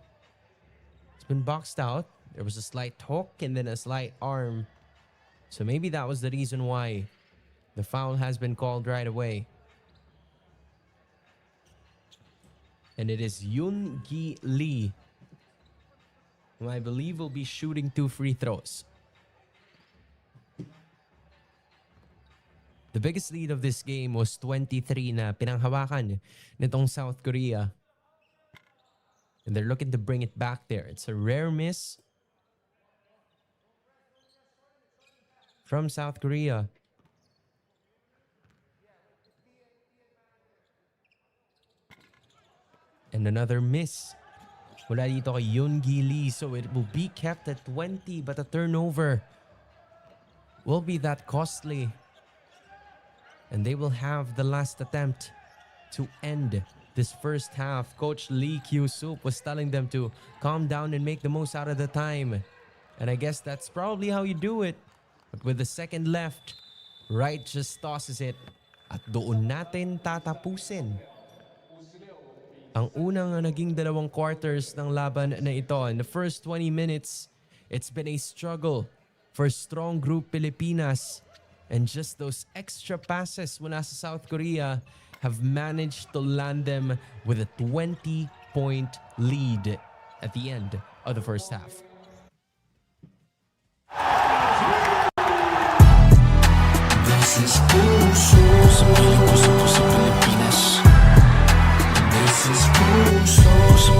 It's been boxed out. There was a slight hook and then a slight arm. So maybe that was the reason why the foul has been called right away. And it is Yoon-gi Lee, who I believe will be shooting 2 free throws. The biggest lead of this game was 23 na pinanghawakan nitong South Korea. And they're looking to bring it back there. It's a rare miss from South Korea. And another miss mula dito kay Yoon-gi Lee. So it will be kept at 20, but a turnover will be that costly. And they will have the last attempt to end this first half. Coach Lee Kyu-sup was telling them to calm down and make the most out of the time. And I guess that's probably how you do it. But with the second left, Wright just tosses it. At doon natin tatapusin ang unang naging 2 quarters ng laban na ito. In the first 20 minutes, it's been a struggle for Strong Group Pilipinas. And just those extra passes mula sa South Korea have managed to land them with a 20-point lead at the end of the first half. This is puso sa Pilipinas. This is puso sa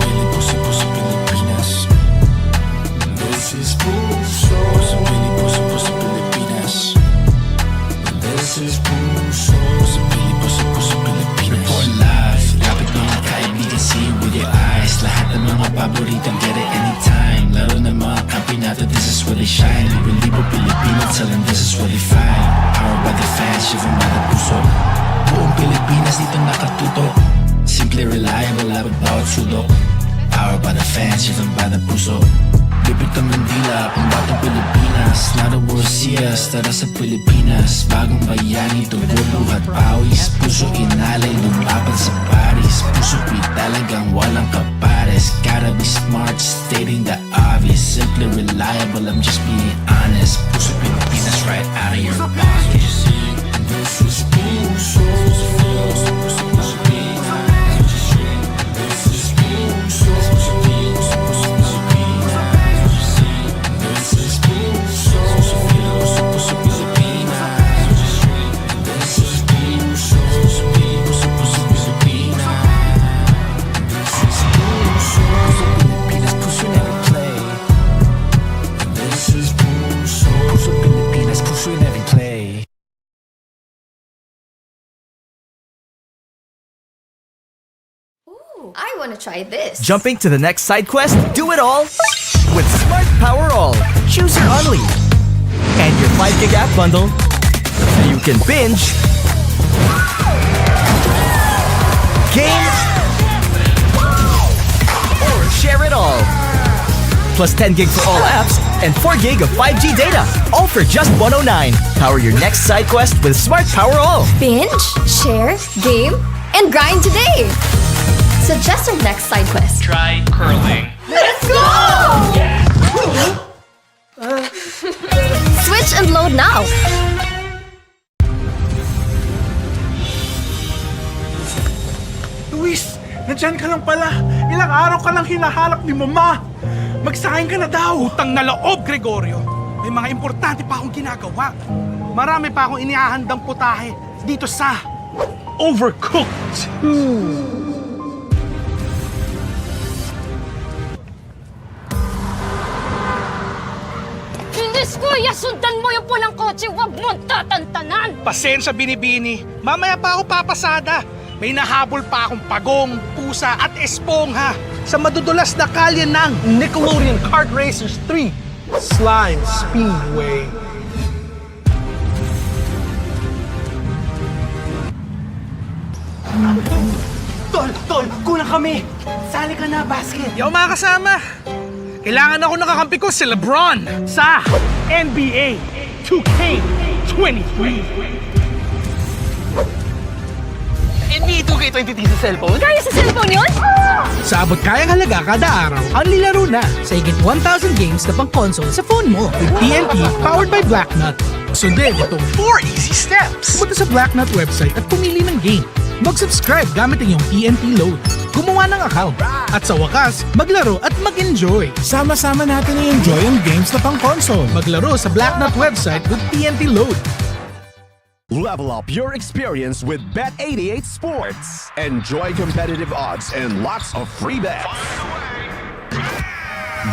Pilipinas. This is puso sa Pilipinas. This is puso sa Pilipinas. Report live, lapit mga kaibigan, see with your eyes. Lahat ng mga paboritang get it anytime. Laro ng mga kampi natin, this is where they shine. Libo-libo Pilipino, tell them this is where they find. Powered by fans, driven by the puso. Buong Pilipinas dito nakatutok. Simply reliable, about sudok. Powered by the fans, driven by the puso. Bibit ang Mandila, pambatang Pilipinas. Not a world see us, tara sa Pilipinas. Bagong bayani, tubo, luhat, pawis. Puso inalay, lumaban sa Paris. Puso pi talagang walang kapares. Gotta be smart, stating the obvious. Simply reliable, I'm just being honest. Puso Pilipinas right out of your pocket. This is puso. I want to try this. Jumping to the next side quest? Do it all with Smart Power All. Choose your only and your 5 gig app bundle so you can binge, game, or share it all. Plus 10 gig for all apps and 4 gig of 5G data, all for just $109. Power your next side quest with Smart Power All. Binge, share, game, and grind today. Suggest our next side quest. Try curling. Let's go! Switch and load now. Luis, nandyan ka lang pala. Ilang araw ka lang hinahanap ni Mama. Magsahin ka na daw. Utang na loob, Gregorio. May mga importante pa akong ginagawa. Marami pa akong inihahandang putahe dito sa Overcooked. Diyos kuya, sundan mo yung pulang kotse, huwag mong tatantanan! Pasensya, Binibini. Mamaya pa ako papasada. May nahabol pa akong pagong, pusa at espongha sa madudulas na kalye ng Nickelodeon Kart Racers 3 Slime Speedway. Tol, kulang kami. Sali ka na, basket. Di ako makakasama. Kailangan ako nakakampi ko si LeBron sa NBA 2K23. NBA 2K23 sa cellphone? Kaya sa cellphone yun? Sa abot kayang halaga kada araw, ang lilaro na sa higit 1,000 games na pang console sa phone mo with TNT powered by Blacknut. Sundin itong 4 easy steps. Pumunta sa Blacknut website at pumili ng game. Mag-subscribe gamit ang iyong TNT load. Gumawa ng account. At sa wakas, maglaro at mag-enjoy. Sama-sama natin i-enjoy ang games na pang console. Maglaro sa Blacknut website with TNT load. Level up your experience with Bet88 Sports. Enjoy competitive odds and lots of free bets.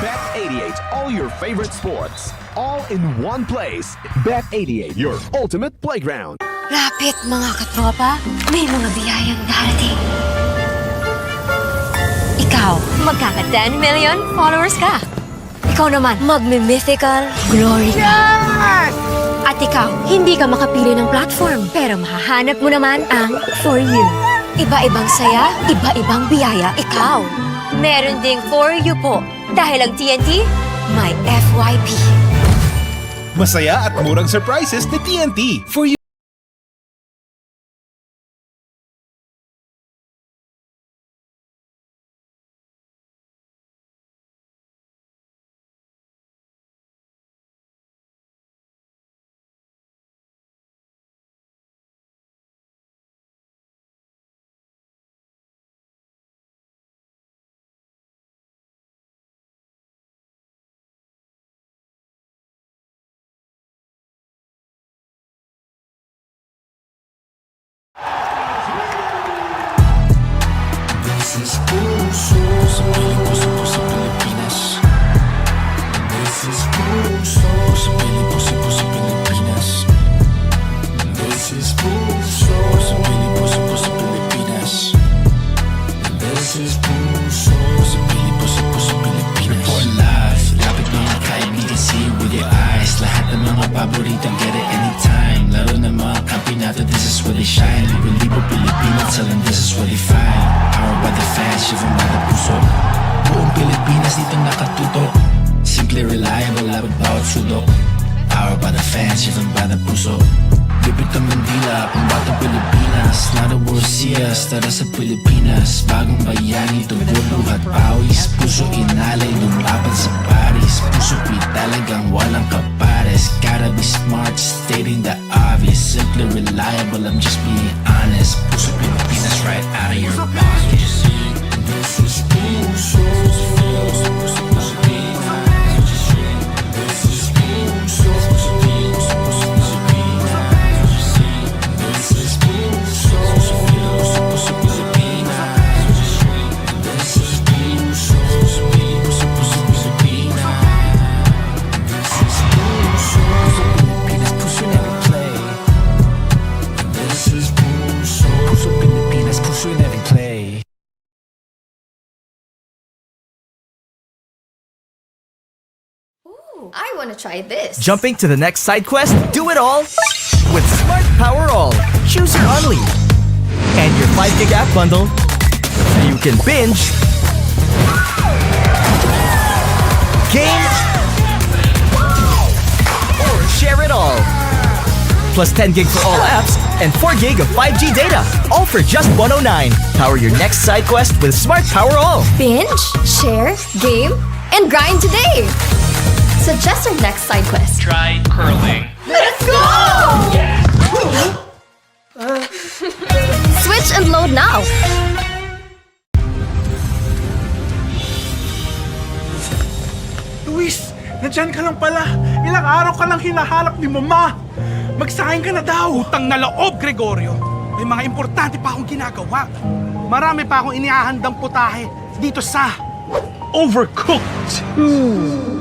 Bet88, all your favorite sports, all in one place. Bet88, your ultimate playground. Lapit mga katropa, may mga biyayang darating. Ikaw, magkaka 10 million followers ka. Ikaw naman, magmi-mythical glory ka. At ikaw, hindi ka makapili ng platform, pero mahahanap mo naman ang For You. Iba-ibang saya, iba-ibang biyaya, ikaw. Meron ding For You po. Dahil ang TNT, may FYP. Masaya at murang surprises ni TNT for you. This is puso sa puso Pilipinas. This is puso sa puso Pilipinas. This is puso sa puso Pilipinas. This is puso sa puso Pilipinas. Report live, lapit mga kaibigan, see with your eyes. Lahat ng mga paboritong get it anytime. Laro ng mga kampi natin they shine. Libo-libo Pilipinas, tell them this is where they find. Powered by the fans, driven by the puso. Buong Pilipinas dito nakatutok. Simple, reliable, labad bawat sulok. Powered by the fans, driven by the puso. Bibit ang Mandila, pambatang Pilipinas. Not a world sias, tara sa Pilipinas. Bagong bayani, dugo, luhat, pawis. Puso inalay, lumaban sa Paris. Puso talagang walang kapares. Gotta be smart, stating the obvious. Simply reliable, I'm just being honest. Puso Pilipinas right out of your pocket. This is puso. I want to try this. Jumping to the next side quest? Do it all with Smart Power All. Choose your only. And your 5 gig app bundle. You can binge, game, or share it all. Plus 10 gig for all apps and 4 gig of 5G data. All for just $109. Power your next side quest with Smart Power All. Binge, share, game, and grind today. Suggest our next side quest. Try curling. Let's go! Switch and load now. Luis, nandyan ka lang pala. Ilang araw ka lang hinahanap ni Mama. Magsahin ka na daw. Utang na loob, Gregorio. May mga importante pa akong ginagawa. Marami pa akong inihahandang putahe dito sa Overcooked 2.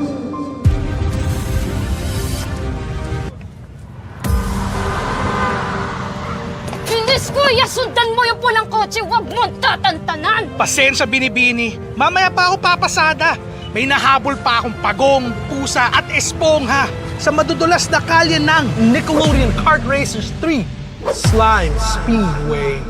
Bilis, kuya! Sundan mo yung pulang kotse! Huwag mong tatantanan! Pasensya, Binibini. Mamaya pa ako papasada. May nahabol pa akong pagong, pusa at espongha sa madudulas na kalye ng Nickelodeon Kart Racers 3 Slime Speedway.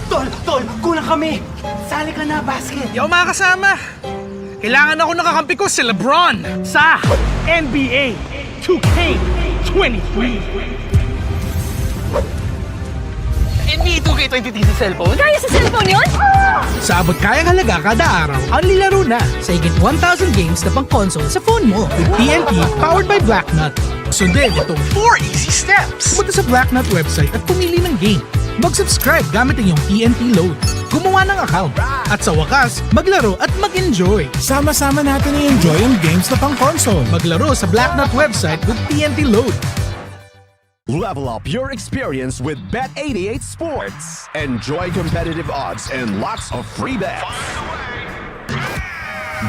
Tol, kulang kami. Sali ka na, basket. Di ako makakasama. Kailangan ako nakakampi ko si LeBron sa NBA 2K23. NBA 2K23 sa cellphone? Kaya sa cellphone yun? Sa abot kayang halaga kada araw, ang lilaro na sa higit 1,000 games na pang console sa phone mo with PNP powered by Blacknut. Sundin itong 4 easy steps. Pumunta sa Blacknut website at pumili ng game. Mag-subscribe gamit ang iyong PNP load. Gumawa ng account. At sa wakas, maglaro at mag-enjoy. Sama-sama natin i-enjoy ang games na pang console. Maglaro sa Blacknut website with PNP load. Level up your experience with Bet88 Sports. Enjoy competitive odds and lots of free bets.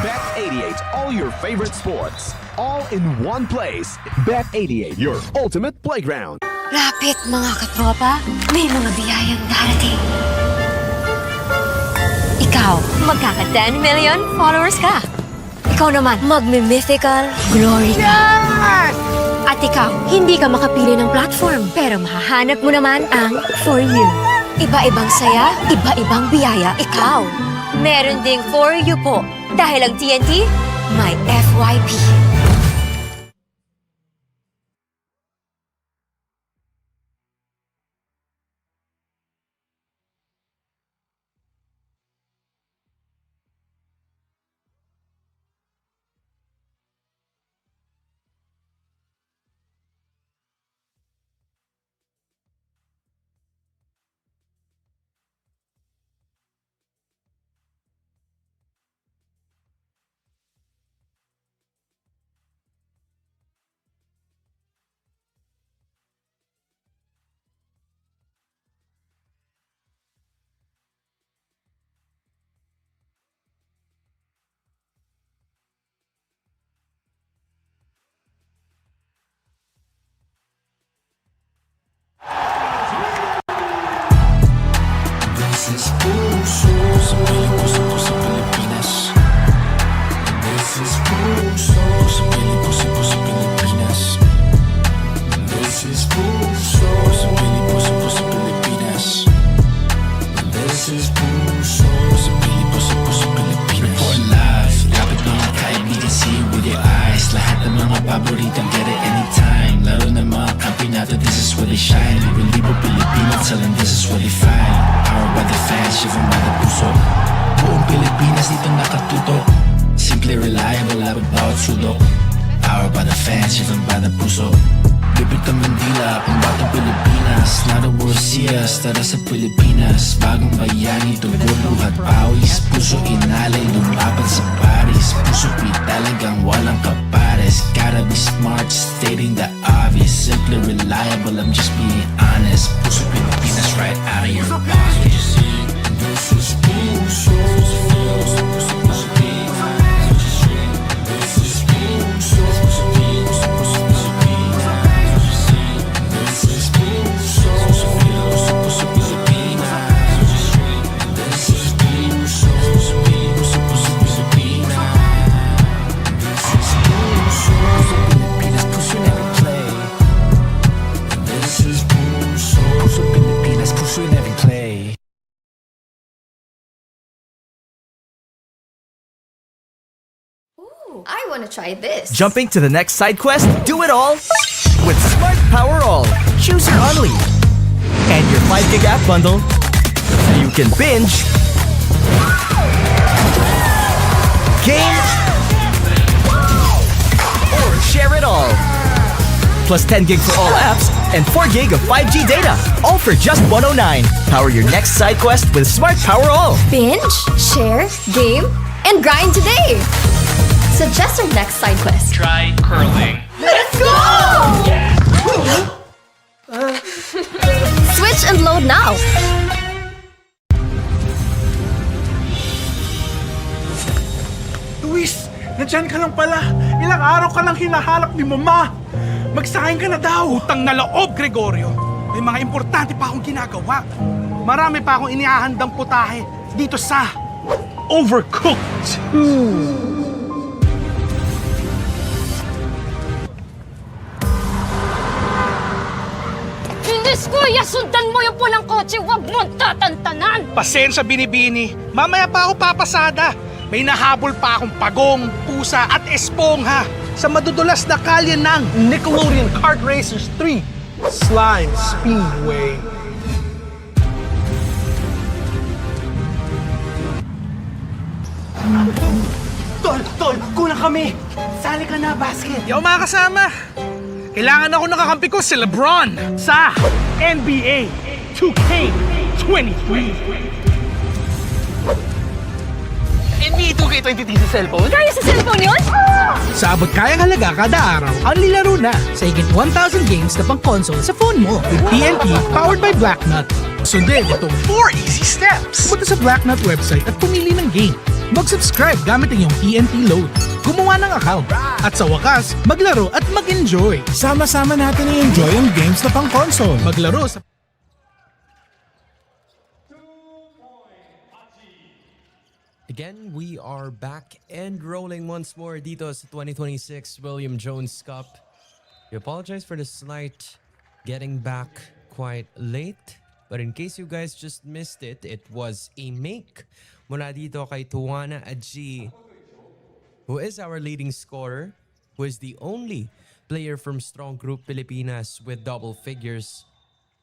Bet88, all your favorite sports, all in one place. Bet88, your ultimate playground. Lapit mga katropa, may mga biyayang darating. Ikaw, magkaka 10 million followers ka. Ikaw naman, magmi-mythical glory ka. At ikaw, hindi ka makapili ng platform, pero mahahanap mo naman ang For You. Iba-ibang saya, iba-ibang biyaya. Ikaw, meron ding For You po. Dahil ang TNT, may FYP. paborito, get it anytime. Laro ng mga kampi natin, this is where they shine. Libo Pilipino, tell them this is where they find. Powered by the fans, driven by the puso. Buong Pilipinas dito nakatutok. Simple, reliable, laban bawat sulok. Powered by the fans, driven by the puso. Bibit ang Mandila, pambatang Pilipinas. Now the world see us, tara sa Pilipinas. Bagong bayani, dugo, luhat, pawis. Puso inalay, lumaban sa Paris. Puso talagang walang kapares. Gotta be smart, stating the obvious. Simply reliable, I'm just being honest. Puso Pilipinas, right out of your pocket. This is puso. I want to try this. Jumping to the next side quest? Do it all with Smart Power All. Choose your only and your 5 gig app bundle. You can binge, game, or share it all. Plus 10 gig for all apps and 4 gig of 5G data. All for just $109. Power your next side quest with Smart Power All. Binge, share, game, and grind today. Suggest our next side quest. Try curling. Let's go! Switch and load now. Luis, nandyan ka lang pala. Ilang araw ka lang hinahanap ni Mama. Magsahin ka na daw. Utang na loob, Gregorio. May mga importante pa akong ginagawa. Marami pa akong inihahandang putahe dito sa Overcooked 2. Bilis, kuya! Sundan mo yung pulang kotse! Huwag mong tatantanan! Pasensya, Binibini. Mamaya pa ako papasada. May nahabol pa akong pagong, pusa at espongha sa madudulas na kalye ng Nickelodeon Kart Racers 3 Slime Speedway. Tol, kulang kami. Sali ka na, basket. Di ako makakasama. Kailangan ako nakakampi ko si LeBron sa NBA 2K23. NBA 2K23 sa cellphone? Kaya sa cellphone yun? Sa abot kayang halaga kada araw, only laro na sa higit 1,000 games na pang console sa phone mo with PNP powered by Blacknut. Sundin itong 4 easy steps. Pumunta sa Blacknut website at pumili ng game. Mag-subscribe gamit ang iyong PNP load. Gumawa ng account. At sa wakas, maglaro at mag-enjoy. Sama-sama natin i-enjoy ang games na pang console. Maglaro sa... Again, we are back and rolling once more dito sa 2026 William Jones Cup. We apologize for the slight getting back quite late. But in case you guys just missed it, it was a make mula dito kay Tuana Aji, who is our leading scorer, who is the only player from Strong Group Pilipinas with double figures,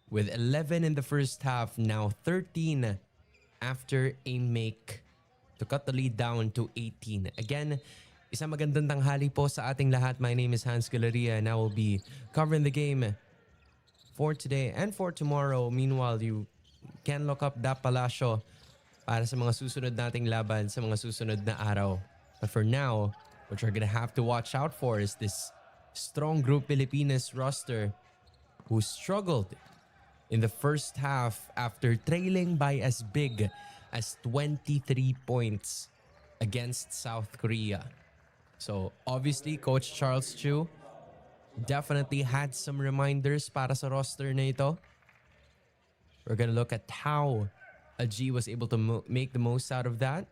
with 11 in the first half, now 13 after a make to cut the lead down to 18. Again, isang magandang tanghali po sa ating lahat. My name is Hans Galeria and I will be covering the game for today and for tomorrow. Meanwhile, you can look up Da Palacio para sa mga susunod nating laban sa mga susunod na araw. But for now, what you're gonna have to watch out for is this Strong Group Pilipinas roster who struggled in the first half after trailing by as big as 23 points against South Korea. So obviously, Coach Charles Chu definitely had some reminders para sa roster na ito. We're gonna look at how Aji was able to make the most out of that,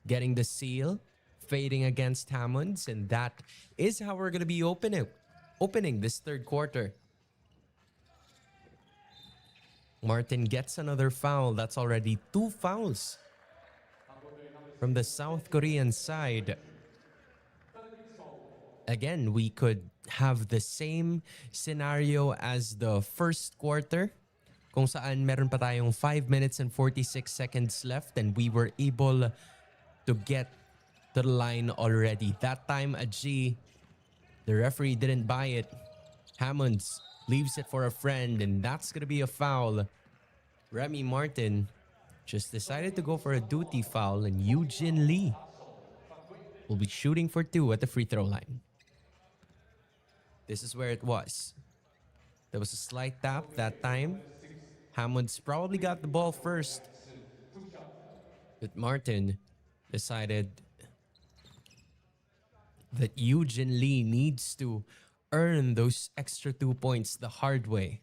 getting the seal, fading against Hammonds, and that is how we're gonna be opening this third quarter. Martin gets another foul. That's already 2 fouls from the South Korean side. again, we could have the same scenario as the first quarter, kung saan meron pa tayong 5 minutes and 46 seconds left and we were able to get to the line already. That time, a G, the referee didn't buy it. Hammonds leaves it for a friend, and that's gonna be a foul. Remy Martin just decided to go for a duty foul, and Eugene Lee will be shooting for 2 at the free throw line. This is where it was. There was a slight tap that time. Hammonds probably got the ball first, but Martin decided that Eugene Lee needs to earn those extra 2 points the hard way.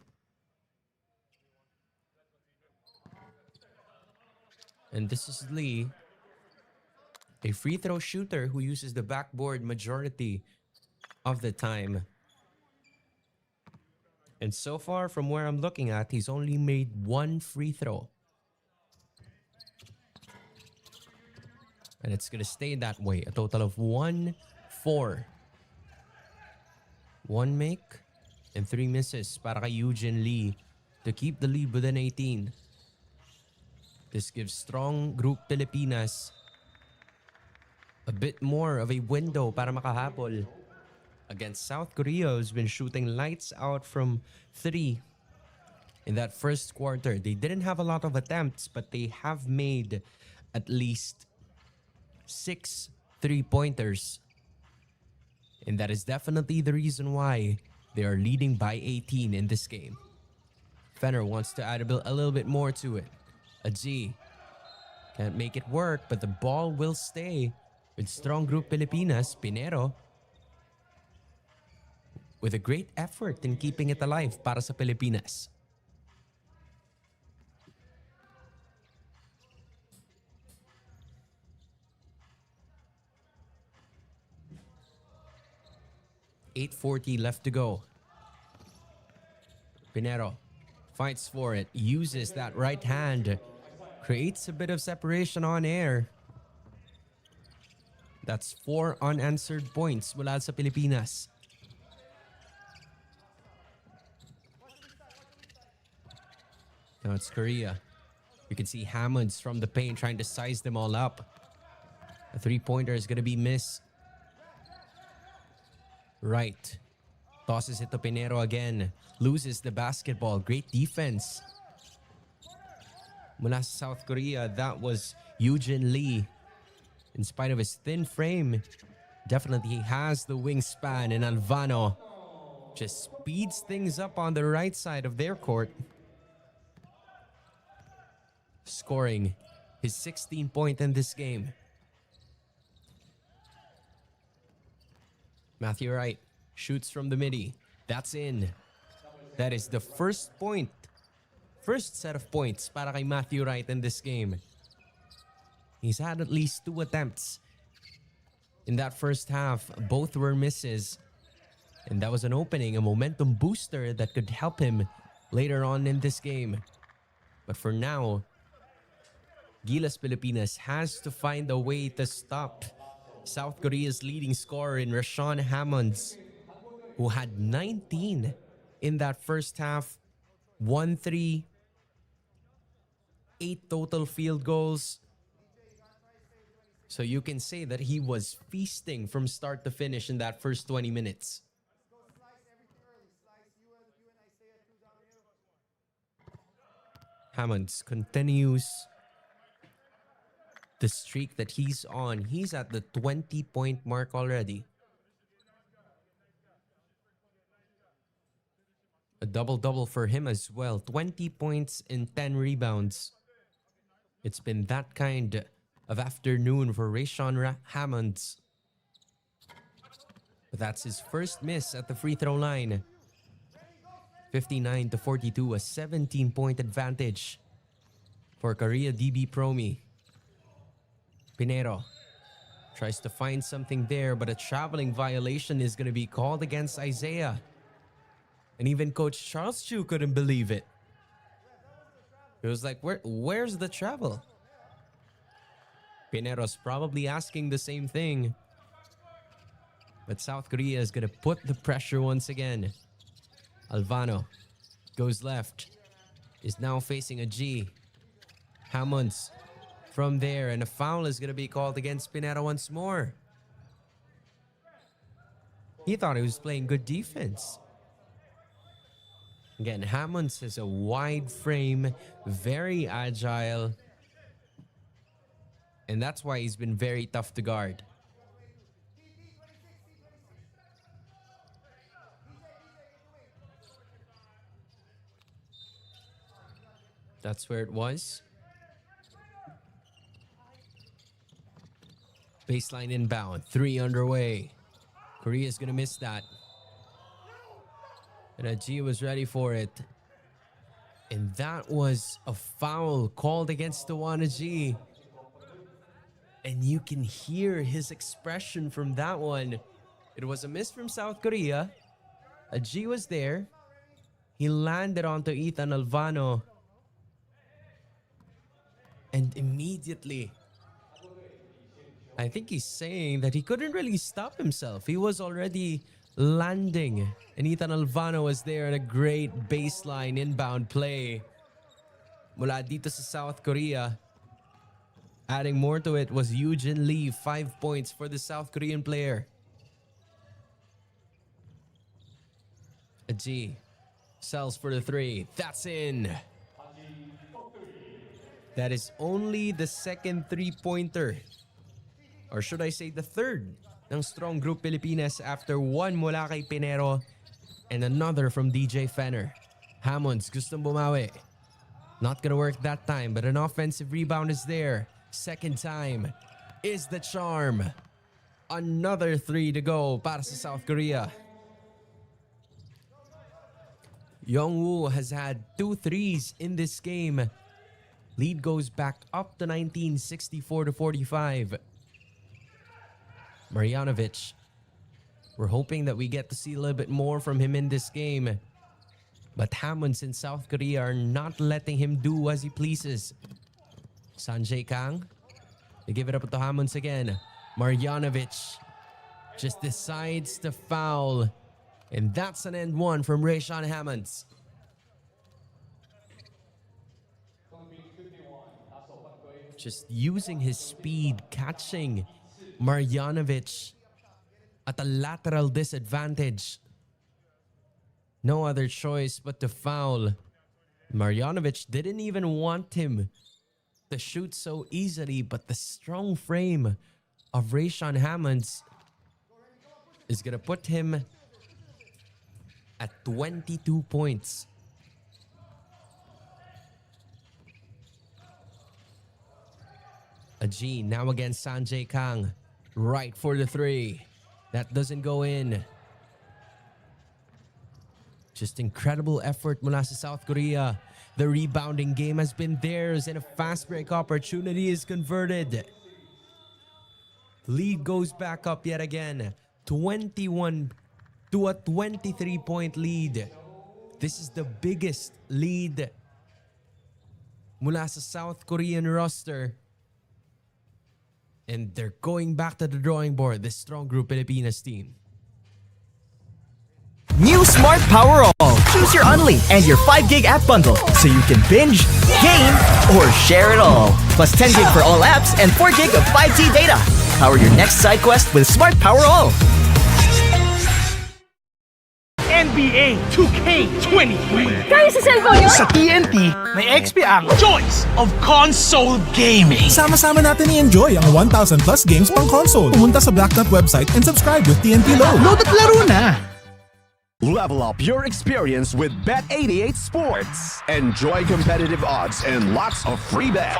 And this is Lee, a free throw shooter who uses the backboard majority of the time. And so far from where I'm looking at, he's only made 1 free throw. And it's going to stay that way. A total of 1-4. 1 make and 3 misses para kay Eugene Lee to keep the lead within 18. This gives strong group Pilipinas a bit more of a window para makahabol against South Korea, who's been shooting lights out from 3 in that first quarter. They didn't have a lot of attempts, but they have made at least 6 3-pointers. And that is definitely the reason why they are leading by 18 in this game. Fenner wants to add a little bit more to it. A G can't make it work, but the ball will stay with strong group Pilipinas. Pinero with a great effort in keeping it alive para sa Pilipinas. .840 left to go. Pinero fights for it, uses that right hand, creates a bit of separation on air. That's 4 unanswered points mula sa Pilipinas. Now it's Korea. You can see Hammonds from the paint trying to size them all up. A 3-pointer is going to be missed. Right. Tosses it to Pinero again. Loses the basketball. Great defense. Mula sa South Korea, that was Eugene Lee. In spite of his thin frame, definitely he has the wingspan, and Alvano just speeds things up on the right side of their court. Scoring his 16th point in this game. Matthew Wright shoots from the midi. That's in. That is the first set of points para kay Matthew Wright in this game. He's had at least 2 attempts in that first half. Both were misses. And that was an opening, a momentum booster that could help him later on in this game. But for now, Gilas Pilipinas has to find a way to stop South Korea's leading scorer in Rashawn Hammonds, who had 19 in that first half. 1-3, 8 total field goals. So you can say that he was feasting from start to finish in that first 20 minutes. Hammonds continues the streak that he's on. He's at the 20-point mark already. A double-double for him as well. 20 points and 10 rebounds. It's been that kind of afternoon for Rashawn Hammonds. But that's his first miss at the free throw line. 59-42, a 17-point advantage for Korea DB Promi. Pinero tries to find something there, but a traveling violation is going to be called against Isaiah. And even Coach Charles Chu couldn't believe it. He was like, where's the travel? Pinero's probably asking the same thing. But South Korea is going to put the pressure once again. Alvano goes left. Is now facing a G. Hammonds from there. And a foul is going to be called against Pinero once more. He thought he was playing good defense. Again, Hammonds has a wide frame. Very agile. And that's why he's been very tough to guard. That's where it was. Baseline inbound. 3 underway. Korea's gonna miss that. And Ajee was ready for it. And that was a foul called against Ajee. And you can hear his expression from that one. It was a miss from South Korea. Ajee was there. He landed onto Ethan Alvano. And immediately, I think he's saying that he couldn't really stop himself. He was already landing. And Ethan Alvano was there in a great baseline inbound play. Mula dito sa South Korea. Adding more to it was Eugene Lee. 5 points for the South Korean player. Ajee sells for the 3. That's in. That is only the second 3-pointer. Or should I say the third ng Strong Group Pilipinas after one mula kay Pinero and another from DJ Fenner. Hammonds gustong bumawi. Not gonna work that time, but an offensive rebound is there. Second time is the charm. Another 3 to go para sa South Korea. Youngwoo has had 2 threes in this game. Lead goes back up to 19, 64-45. Marjanovic. We're hoping that we get to see a little bit more from him in this game. But Hammonds in South Korea are not letting him do as he pleases. Sanjay Kang. They give it up to Hammonds again. Marjanovic just decides to foul. And that's an end one from Rayshawn Hammonds. Just using his speed, catching Marjanovic at a lateral disadvantage. No other choice but to foul. Marjanovic didn't even want him to shoot so easily, but the strong frame of Rayshawn Hammonds is going to put him at 22 points. Ajee now against Sanjay Kang. Right for the 3. That doesn't go in. Just incredible effort mula sa South Korea. The rebounding game has been theirs and a fast break opportunity is converted. Lead goes back up yet again. 21 to a 23-point lead. This is the biggest lead mula sa South Korean roster. And they're going back to the drawing board, the Strong Group Pilipinas team. New Smart Power All. Choose your Only and your 5 gig app bundle so you can binge, game, or share it all. Plus 10 gig for all apps and 4 gig of 5G data. Power your next side quest with Smart Power All. NBA 2K23. Kaya sa cellphone yun? Sa TNT, may XP ang choice of console gaming. Sama-sama natin i-enjoy ang 1,000 plus games pang console. Pumunta sa Blacknut website and subscribe with TNT Load. Load at laro na! Level up your experience with Bet88 Sports. Enjoy competitive odds and lots of free bets.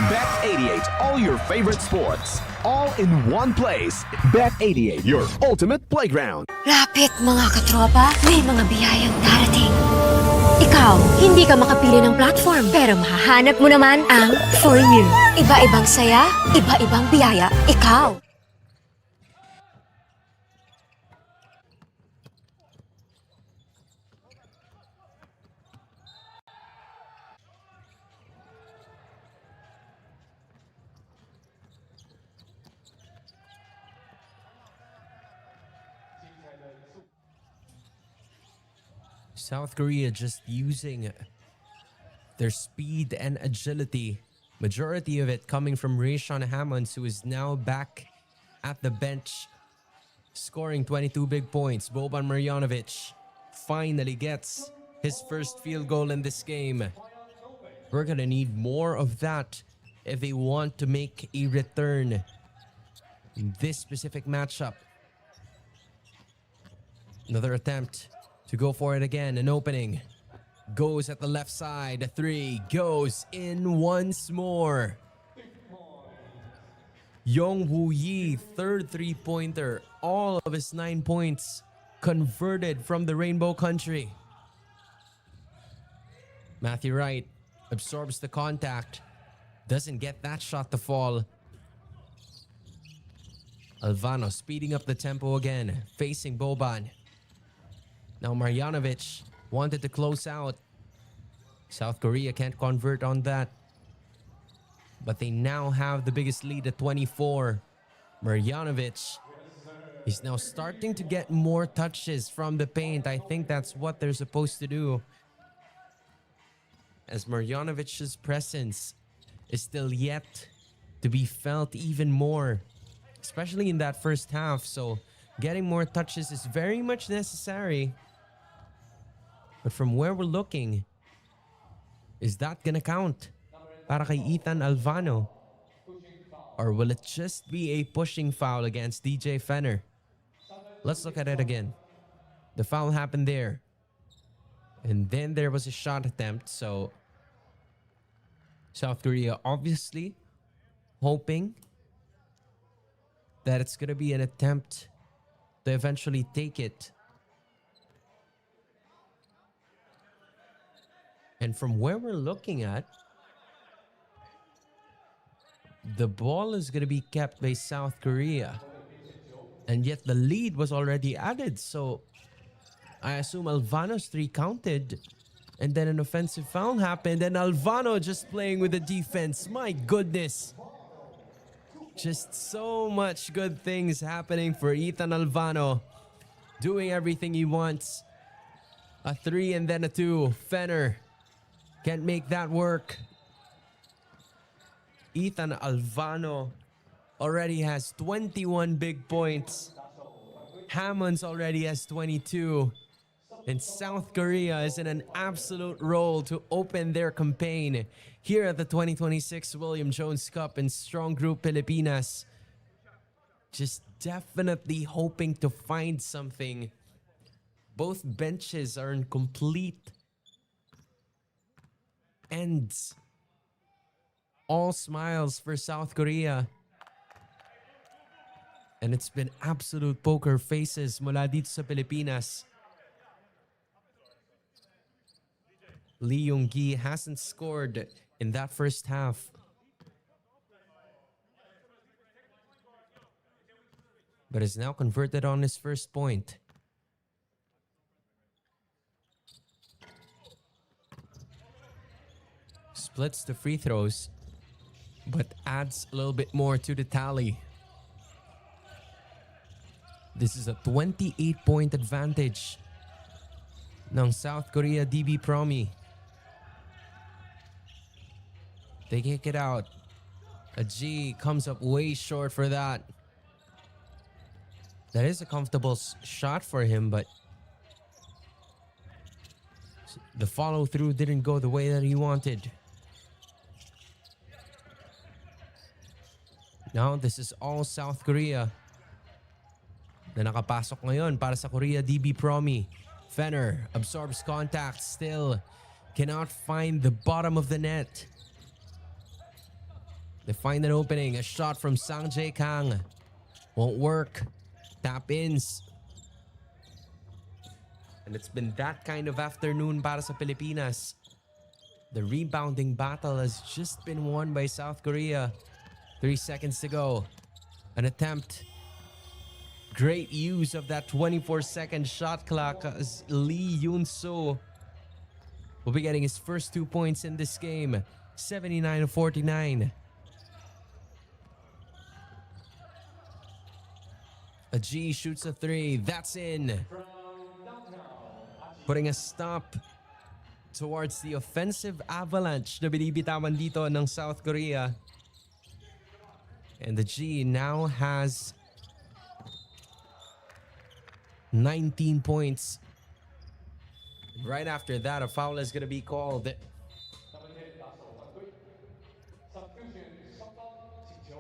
Bet88, all your favorite sports, all in one place. Bet88, your ultimate playground. Lapit mga katropa, may mga biyayang darating. Ikaw, hindi ka makapili ng platform, pero mahahanap mo naman ang For You. Iba-ibang saya, iba-ibang biyaya. Ikaw. South Korea just using their speed and agility. Majority of it coming from Rayshon Hammonds, who is now back at the bench, scoring 22 big points. Boban Marjanovic finally gets his first field goal in this game. We're gonna need more of that if they want to make a return in this specific matchup. Another attempt to go for it again. An opening. Goes at the left side. A three goes in once more. Yong Woo Yi, third three-pointer. All of his 9 points converted from the Rainbow Country. Matthew Wright absorbs the contact. Doesn't get that shot to fall. Alvano speeding up the tempo again. Facing Boban. Now Marjanovic wanted to close out. South Korea can't convert on that. But they now have the biggest lead at 24. Marjanovic is now starting to get more touches from the paint. I think that's what they're supposed to do, as Marjanovic's presence is still yet to be felt even more, especially in that first half. So getting more touches is very much necessary. But from where we're looking, is that gonna count para kay Ethan Alvano? Or will it just be a pushing foul against DJ Fenner? Let's look at it again. The foul happened there. And then there was a shot attempt. So South Korea obviously hoping that it's gonna be an attempt to eventually take it. And from where we're looking at, the ball is going to be kept by South Korea. And yet the lead was already added. So I assume Alvano's three counted. And then an offensive foul happened. And Alvano just playing with the defense. My goodness. Just so much good things happening for Ethan Alvano. Doing everything he wants. A three and then a two. Fenner can't make that work. Ethan Alvano already has 21 big points. Hammonds already has 22. And South Korea is in an absolute roll to open their campaign here at the 2026 William Jones Cup in Strong Group Pilipinas. Just definitely hoping to find something. Both benches are in complete ends. All smiles for South Korea. And it's been absolute poker faces mula dito sa Pilipinas. Lee Yong-gi hasn't scored in that first half. But is now converted on his first point. Splits the free throws, but adds a little bit more to the tally. This is a 28-point advantage ng South Korea DB Promi. They kick it out. A G comes up way short for that. That is a comfortable shot for him, but the follow-through didn't go the way that he wanted. Now, this is all South Korea na nakapasok ngayon para sa Korea DB Promi. Fenner absorbs contact, still cannot find the bottom of the net. They find an opening, a shot from Sang Jae Kang. Won't work. Tap-ins. And it's been that kind of afternoon para sa Pilipinas. The rebounding battle has just been won by South Korea. 3 seconds to go. An attempt. Great use of that 24-second shot clock as Lee Yoon-soo will be getting his first 2 points in this game. 79-49. A G shoots a three. That's in. putting a stop towards the offensive avalanche na binibitawan dito ng South Korea. And the G now has 19 points. Right after that, a foul is going to be called.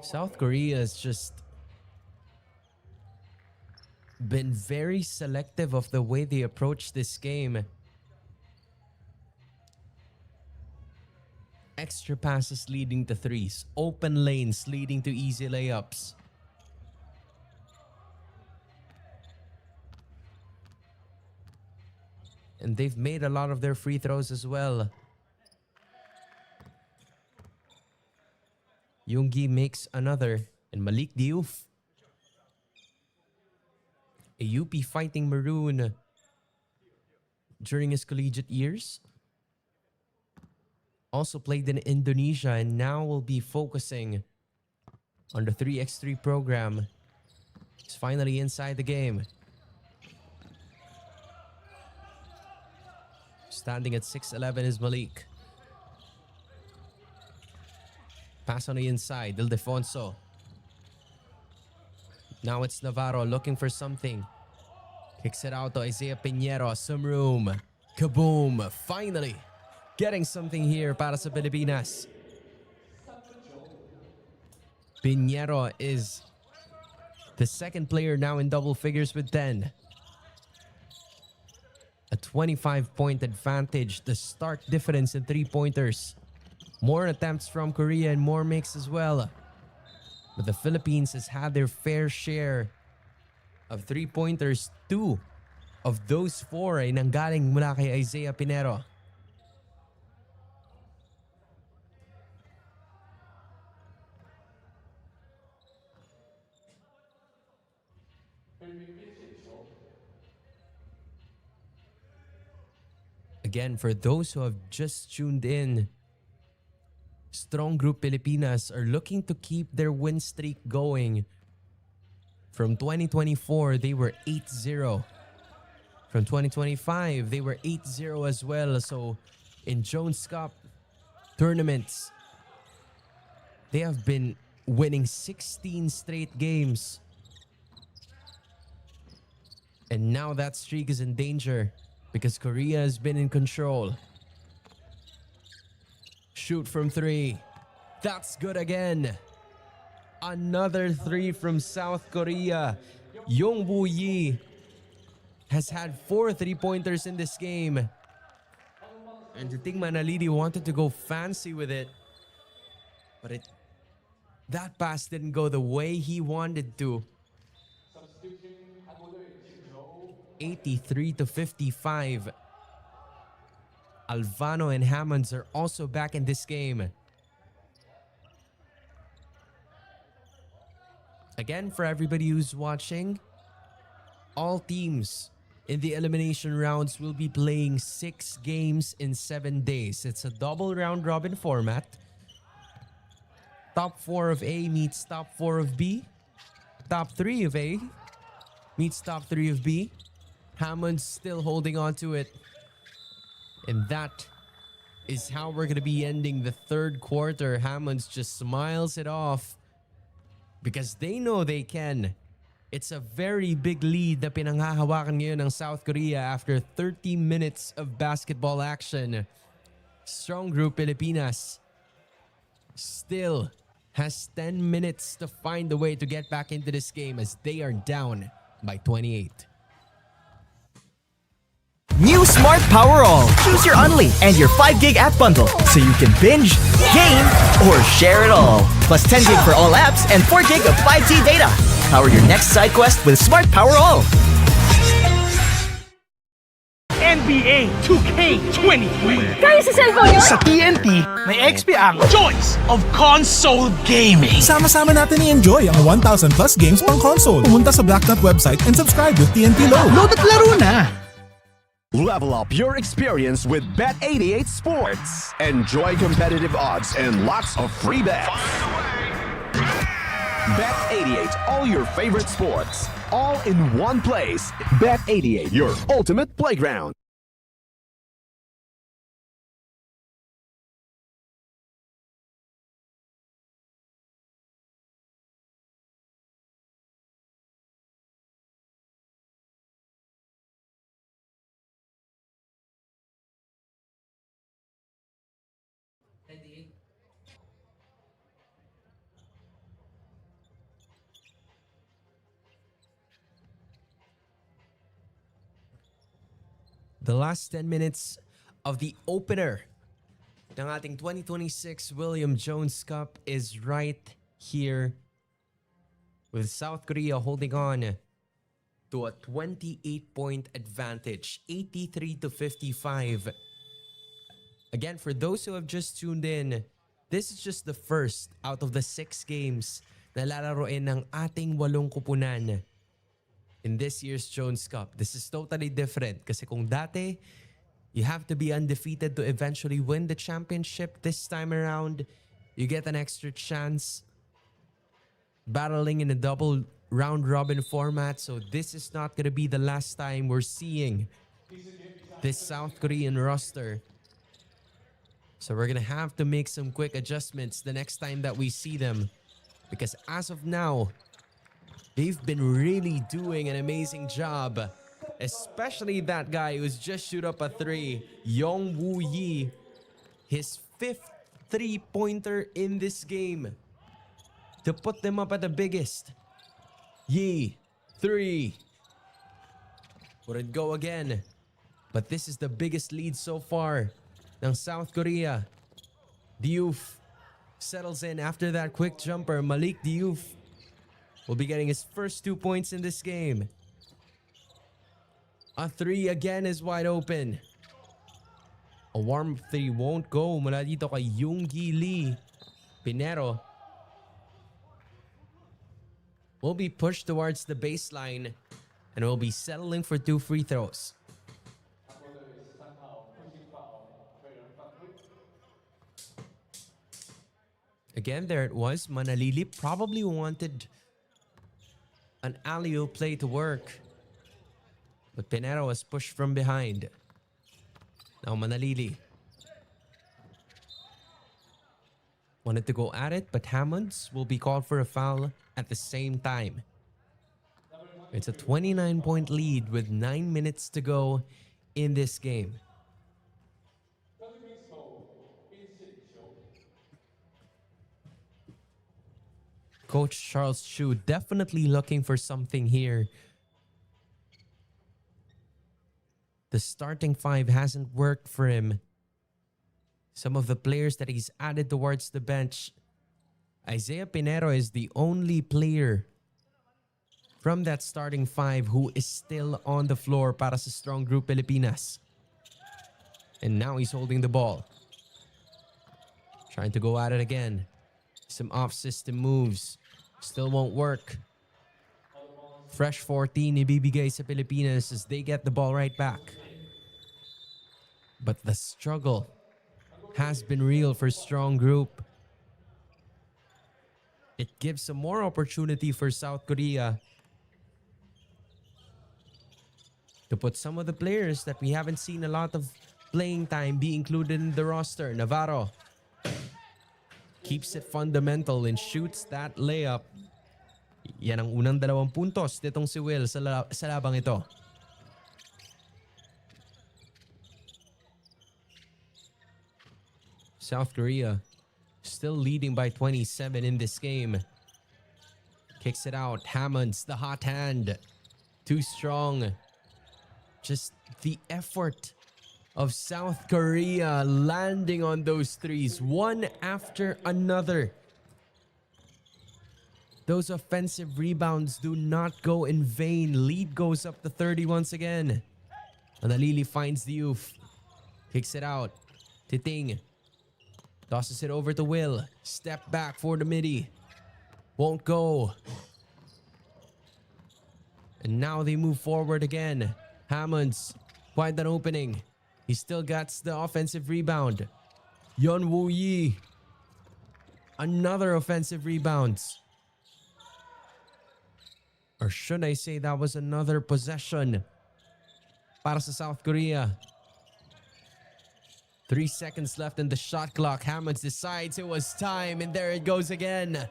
South Korea has just been very selective of the way they approach this game. Extra passes leading to threes. Open lanes leading to easy layups. And they've made a lot of their free throws as well. Yoongi makes another. And Malik Diouf, a UP Fighting Maroon during his collegiate years. Also played in Indonesia and now will be focusing on the 3x3 program. He's finally inside the game. Standing at 6'11" is Malik. Pass on the inside, Ildefonso. Now it's Navarro looking for something. Kicks it out to Isaiah Pinheiro. Some room. Kaboom. Finally getting something here para sa Pilipinas. Pinheiro is the second player now in double figures with 10. A 25-point advantage. The stark difference in three-pointers. More attempts from Korea and more makes as well. But the Philippines has had their fair share of three-pointers. 2 of those 4 ay nanggaling mula kay Isaiah Pinheiro. Again, for those who have just tuned in, Strong Group Pilipinas are looking to keep their win streak going. From 2024, they were 8-0. From 2025, they were 8-0 as well. So in Jones Cup tournaments, they have been winning 16 straight games. And now that streak is in danger because Korea has been in control. Shoot from 3. That's good again. Another 3 from South Korea. Yongwoo Yi has had 4 3-pointers in this game. And I think Manalidi wanted to go fancy with it. But that pass didn't go the way he wanted to. 83-55. Alvano and Hammonds are also back in this game. Again, for everybody who's watching, all teams in the elimination rounds will be playing 6 games in 7 days. It's a double round robin format. Top 4 of A meets top 4 of B. Top 3 of A meets top 3 of B. Hammond's still holding on to it. And that is how we're going to be ending the third quarter. Hammond's just smiles it off because they know they can. It's a very big lead na pinanghahawakan ngayon ng South Korea after 30 minutes of basketball action. Strong Group Pilipinas still has 10 minutes to find a way to get back into this game as they are down by 28. New Smart Power All. Choose your Unli and your 5 gig app bundle so you can binge, game, or share it all. Plus 10 gig for all apps and 4 gig of 5G data. Power your next side quest with Smart Power All. NBA 2K23. Kaya sa cellphone yun? Sa TNT, may XP ang choice of console gaming. Sama-sama natin i-enjoy ang 1,000 plus games pang console. Pumunta sa Blacknut website and subscribe with TNT Load. Load at laro na! Level up your experience with Bet88 Sports. Enjoy competitive odds and lots of free bets. Bet88, all your favorite sports, all in one place. Bet88, your ultimate playground. The last 10 minutes of the opener ng ating 2026 William Jones Cup is right here, with South Korea holding on to a 28-point advantage, 83-55. Again, for those who have just tuned in, this is just the first out of the 6 games na lalaroin ng ating 8 kupunan in this year's Jones Cup. This is totally different kasi kung dati, you have to be undefeated to eventually win the championship. This time around, you get an extra chance battling in a double round robin format. So this is not going to be the last time we're seeing this South Korean roster. So we're going to have to make some quick adjustments the next time that we see them. Because as of now, they've been really doing an amazing job. Especially that guy who's just shoot up a 3, Yong Woo Yi. His 5th 3-pointer in this game to put them up at the biggest. Yi, 3. Wouldn't go again. But this is the biggest lead so far ng South Korea. Diouf settles in after that quick jumper. Malik Diouf will be getting his first 2 points in this game. A 3 again is wide open. A warm 3 won't go mula dito kay Yoongi Lee. Pinero will be pushed towards the baseline and will be settling for 2 free throws. Again, there it was. Manalili probably wanted an alley-oop play to work, but Pinero was pushed from behind. Now Manalili wanted to go at it, but Hammonds will be called for a foul at the same time. It's a 29-point lead with 9 minutes to go in this game. Coach Charles Chu definitely looking for something here. The starting 5 hasn't worked for him. Some of the players that he's added towards the bench, Isaiah Pinero is the only player from that starting 5 who is still on the floor para sa strong group Pilipinas. And now he's holding the ball. Trying to go at it again. Some off-system moves. Still won't work. Fresh 14 ibibigay sa Pilipinas as they get the ball right back. But the struggle has been real for strong group. It gives some more opportunity for South Korea to put some of the players that we haven't seen a lot of playing time be included in the roster. Navarro keeps it fundamental and shoots that layup. Yan ang unang 2 puntos nitong si Will sa labang ito. South Korea still leading by 27 in this game. Kicks it out. Hammonds, the hot hand. Too strong. Just the effort of South Korea landing on those threes, one after another. Those offensive rebounds do not go in vain. Lead goes up to 30 once again. Manalili finds Diouf. Kicks it out. Titing tosses it over to Will. Step back for the midi. Won't go. And now they move forward again. Hammonds, quite an opening. He still gets the offensive rebound. Yeon Woo Yi. Another offensive rebound. Or should I say that was another possession para sa South Korea. 3 seconds left in the shot clock. Hammonds decides it was time, and there it goes again.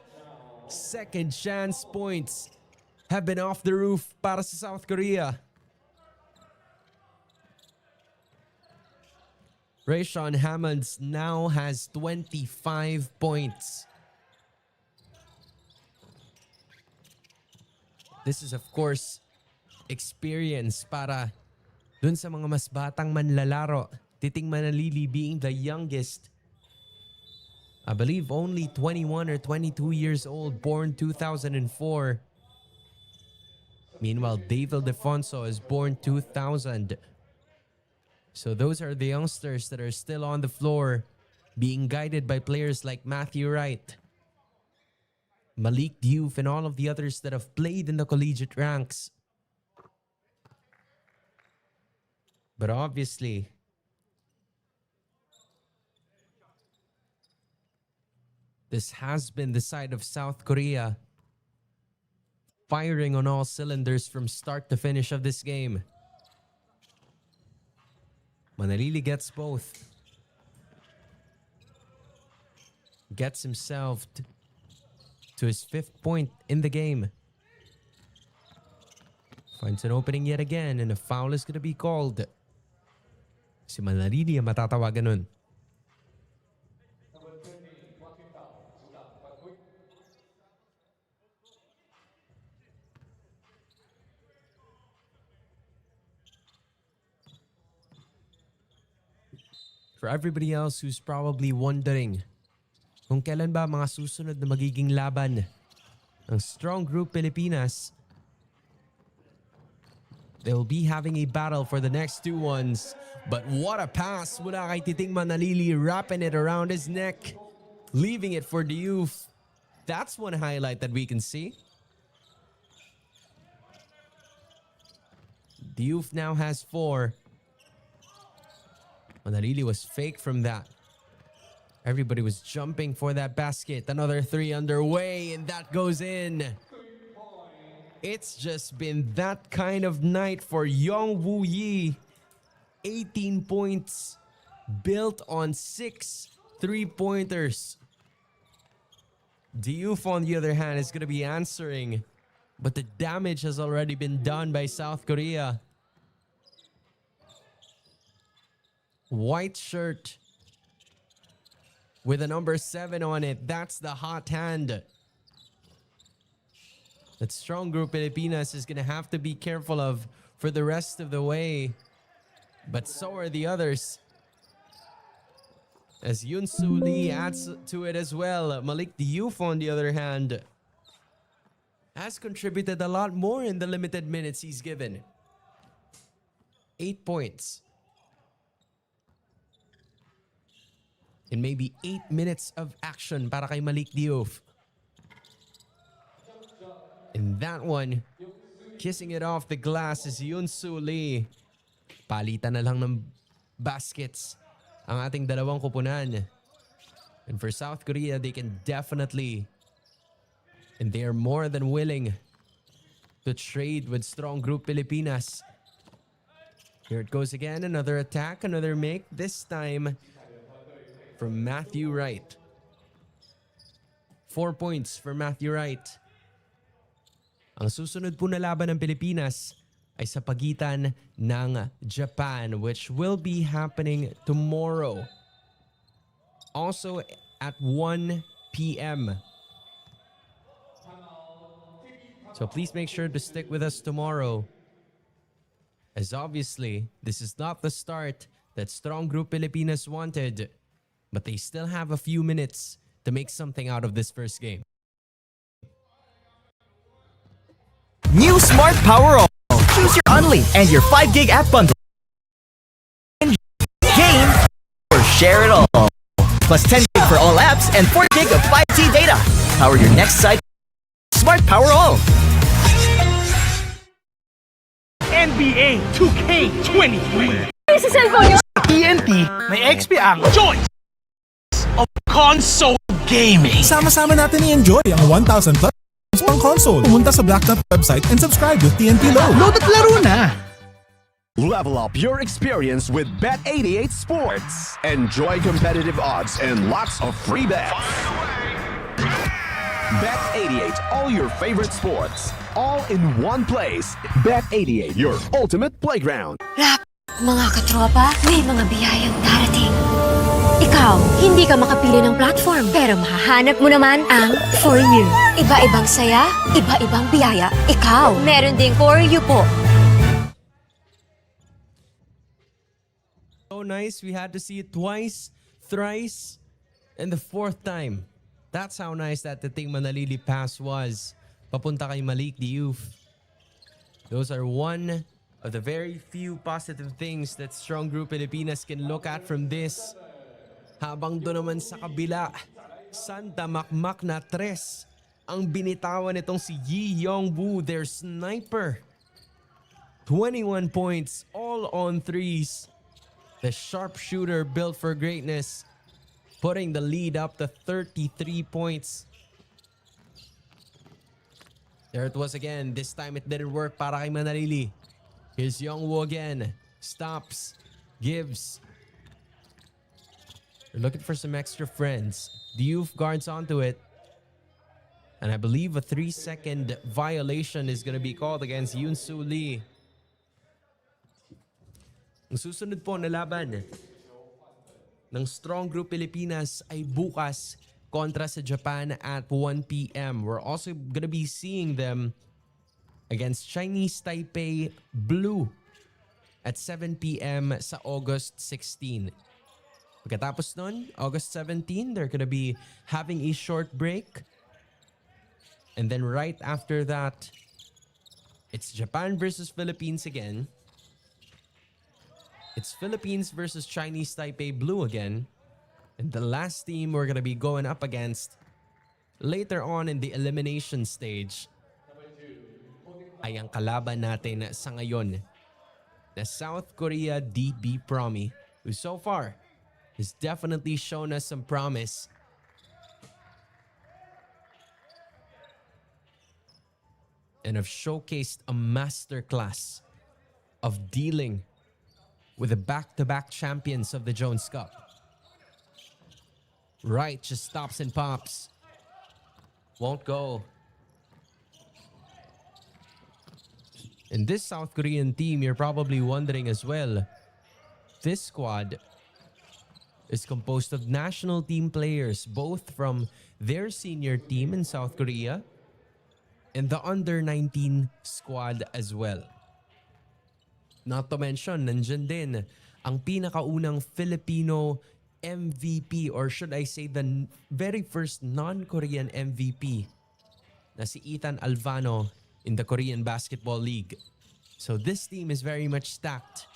Second chance points have been off the roof para sa South Korea. Rayshawn Hammonds now has 25 points. This is of course experience para dun sa mga mas batang manlalaro. Titing Manalili being the youngest. I believe only 21 or 22 years old, born 2004. Meanwhile, Dave Ildefonso is born 2000. So those are the youngsters that are still on the floor, being guided by players like Matthew Wright, Malik Diouf, and all of the others that have played in the collegiate ranks. But obviously, this has been the side of South Korea firing on all cylinders from start to finish of this game. Manalili gets both. Gets himself to his 5th point in the game. Finds an opening yet again, and a foul is going to be called. Si Manalili ang matatawagan nun. For everybody else who's probably wondering kung kailan ba mga susunod na magiging laban ng Strong Group Pilipinas, they'll be having a battle for the next 2 ones. But what a pass mula kay Titing Manalili, wrapping it around his neck, leaving it for Diouf. That's one highlight that we can see. Diouf now has 4. Manalili was fake from that. Everybody was jumping for that basket. Another 3 underway, and that goes in. It's just been that kind of night for Yong Woo Yi. 18 points built on 6 3-pointers. Diouf, on the other hand, is going to be answering, but the damage has already been done by South Korea. White shirt with a number 7 on it. That's the hot hand that Strong Group Pilipinas is going to have to be careful of for the rest of the way. But so are the others, as Yunsu Lee adds to it as well. Malik Diouf, on the other hand, has contributed a lot more in the limited minutes he's given. 8 points. And maybe 8 minutes of action para kay Malik Diouf. And that one, kissing it off the glass, is Yunsu Lee. Palitan na lang ng baskets ang ating dalawang kupunan. And for South Korea, they can definitely, and they are more than willing to trade with Strong Group Pilipinas. Here it goes again, another attack, another make, this time from Matthew Wright. 4 points for Matthew Wright. Ang susunod po na laban ng Pilipinas ay sa pagitan ng Japan, which will be happening tomorrow. Also at 1 p.m. So please make sure to stick with us tomorrow, as obviously this is not the start that Strong Group Pilipinas wanted, but they still have a few minutes to make something out of this first game. New Smart Power All. Choose your Unli and your 5 gig app bundle. Game or share it all. Plus 10 gig for all apps and 4 gig of 5G data. Power your next site. Smart Power All. NBA 2K23. Sa cellphone niyo! TNT, may XP ang choice of console gaming. Sama-sama natin i-enjoy ang 1,000 plus pang console. Pumunta sa Blacknut website and subscribe with TNT Load. Load at laro na! Level up your experience with Bet88 Sports. Enjoy competitive odds and lots of free bets. Bet88, all your favorite sports, all in one place. Bet88, your ultimate playground. Rap, Mga katropa, may mga biyayang darating. Ikaw, hindi ka makapili ng platform, pero mahahanap mo naman ang For You. Iba-ibang saya, iba-ibang biyaya. Ikaw, meron ding For You po. So nice, we had to see it twice, thrice, and the fourth time. That's how nice that the Ting Manalili pass was. Papunta kay Malik Diouf. Those are one of the very few positive things that Strong Group Pilipinas can look at from this. Habang doon naman sa kabila, Santa Makmak na tres ang binitawan nitong si Yi Yong-woo, their sniper. 21 points, all on threes. The sharpshooter built for greatness, putting the lead up to 33 points. There it was again. This time it didn't work para kay Manalili. Here's Yong-woo again. Stops. Gives. They're looking for some extra friends. Diouf guards onto it. And I believe a 3-second violation is going to be called against Yoon-soo Lee. Ang susunod po na laban ng Strong Group Pilipinas ay bukas kontra sa Japan at 1 p.m. We're also gonna be seeing them against Chinese Taipei Blue at 7 p.m. sa August 16. Pagkatapos nun, August 17, they're gonna be having a short break. And then right after that, it's Japan versus Philippines again. It's Philippines versus Chinese Taipei Blue again. And the last team we're gonna be going up against later on in the elimination stage ay ang kalaban natin sa ngayon na South Korea DB Promi, who so far has definitely shown us some promise. And have showcased a masterclass of dealing with the back-to-back champions of the Jones Cup. Right, just stops and pops. Won't go. In this South Korean team, you're probably wondering as well, this squad is composed of national team players, both from their senior team in South Korea and the under-19 squad as well. Not to mention, nandyan din ang pinakaunang Filipino MVP, or should I say the very first non-Korean MVP na si Ethan Alvano in the Korean Basketball League. So this team is very much stacked.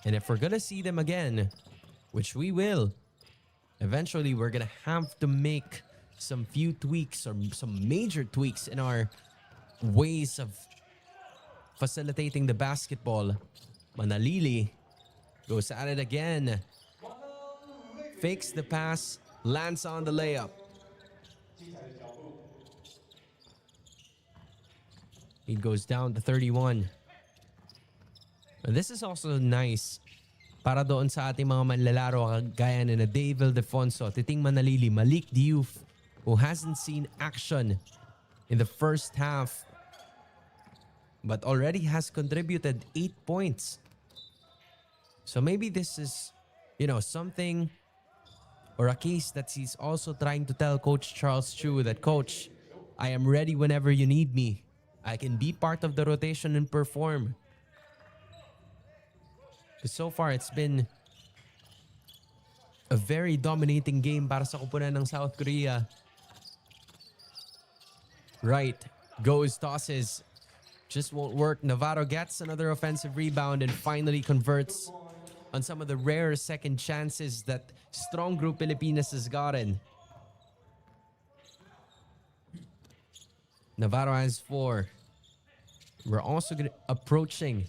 And if we're gonna see them again, which we will, eventually we're gonna have to make some few tweaks or some major tweaks in our ways of facilitating the basketball. Manalili goes at it again. Fakes the pass, lands on the layup. He goes down to 31. And this is also nice para doon sa ating mga manlalaro kagaya na Dave Ildefonso, Titing Manalili, Malik Diouf, who hasn't seen action in the first half but already has contributed 8 points. So maybe this is, something or a case that he's also trying to tell Coach Charles Chu that, Coach, I am ready whenever you need me. I can be part of the rotation and perform. Because so far, it's been a very dominating game para sa kupunan ng South Korea. Right, goes, tosses. Just won't work. Navarro gets another offensive rebound and finally converts on some of the rare second chances that Strong Group Pilipinas has gotten. Navarro has 4. We're also approaching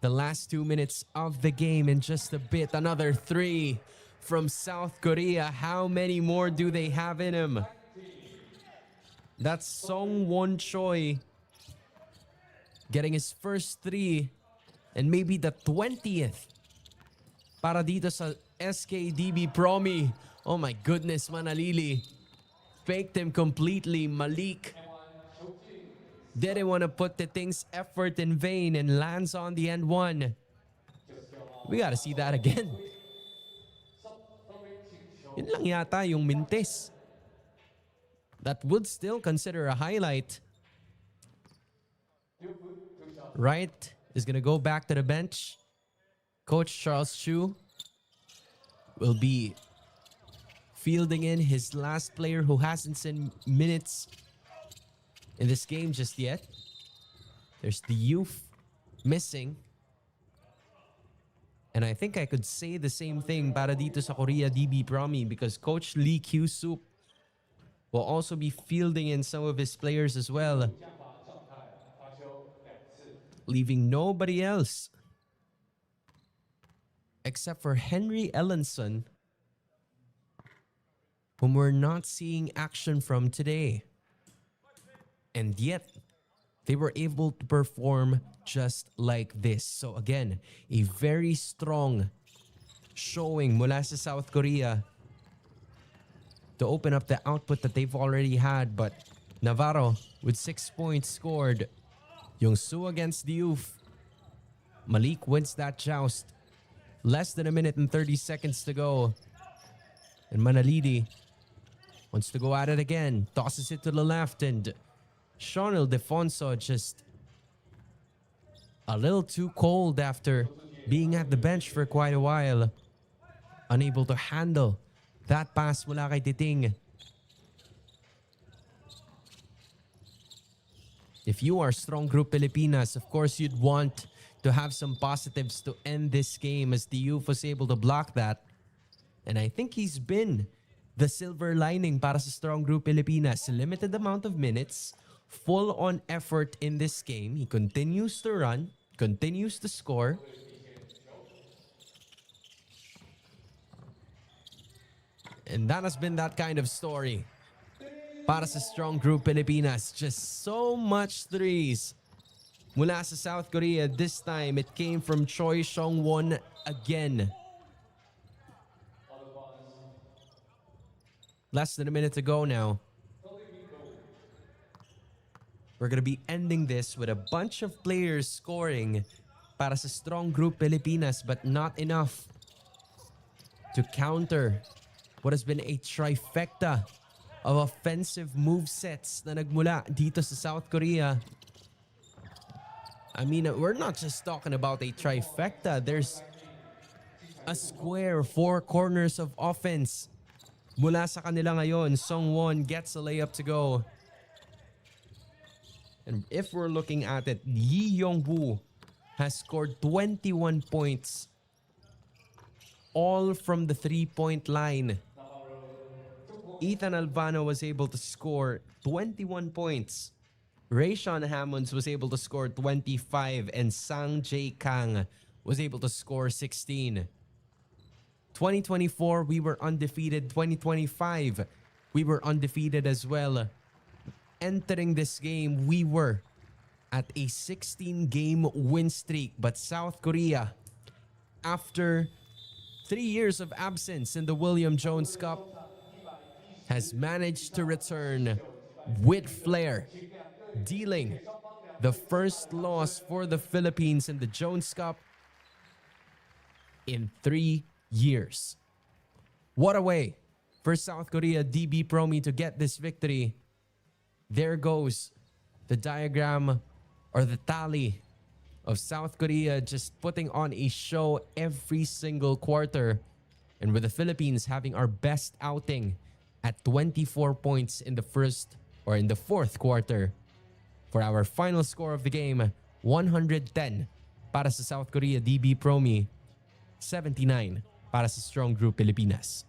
the last 2 minutes of the game in just a bit. Another 3 from South Korea. How many more do they have in him? That's Song Won Choi getting his first 3 and maybe the 20th para dito sa SKDB Promi. Oh my goodness, Manalili faked him completely. Malik didn't want to put the thing's effort in vain and lands on the end one. We gotta see that again. Yun lang yata yung mintis. That would still consider a highlight. Wright is gonna go back to the bench. Coach Charles Chu will be fielding in his last player who hasn't seen minutes in this game just yet. There's the youth missing. And I think I could say the same thing para dito sa Korea DB Promi because Coach Lee Kyu-sup will also be fielding in some of his players as well, leaving nobody else except for Henry Ellenson, whom we're not seeing action from today. And yet, they were able to perform just like this. So again, a very strong showing mula sa South Korea to open up the output that they've already had. But Navarro with 6 points scored. Young-soo against Diouf. Malik wins that joust. Less than a minute and 30 seconds to go. And Manalidi wants to go at it again. Tosses it to the left, and Sean Ildefonso just a little too cold after being at the bench for quite a while. Unable to handle that pass mula kay Titing. If you are Strong Group Pilipinas, of course you'd want to have some positives to end this game as the youth was able to block that. And I think he's been the silver lining para sa Strong Group Pilipinas. Limited amount of minutes, full on effort in this game. He continues to run, continues to score. And that has been that kind of story para sa Strong Group Pilipinas. Just so much threes mula sa South Korea. This time, it came from Choi Seong-won again. Less than a minute to go now. We're gonna be ending this with a bunch of players scoring para sa Strong Group Pilipinas, but not enough to counter what has been a trifecta of offensive movesets na nagmula dito sa South Korea. I mean, we're not just talking about a trifecta. There's a square, 4 corners of offense mula sa kanila ngayon. Song-won gets a layup to go. And if we're looking at it, Yi Yong-woo has scored 21 points, all from the 3-point line. Ethan Albano was able to score 21 points. Rayshawn Hammonds was able to score 25, and Sang Jae Kang was able to score 16. 2024, we were undefeated. 2025, we were undefeated as well. Entering this game, we were at a 16-game win streak. But South Korea, after 3 years of absence in the William Jones Cup, has managed to return with flair, dealing the first loss for the Philippines in the Jones Cup in 3 years. What a way for South Korea DB Promi to get this victory. There goes the diagram or the tally of South Korea just putting on a show every single quarter. And with the Philippines having our best outing at 24 points in the fourth quarter. For our final score of the game, 110 para sa South Korea DB Promi, 79 para sa Strong Group Pilipinas.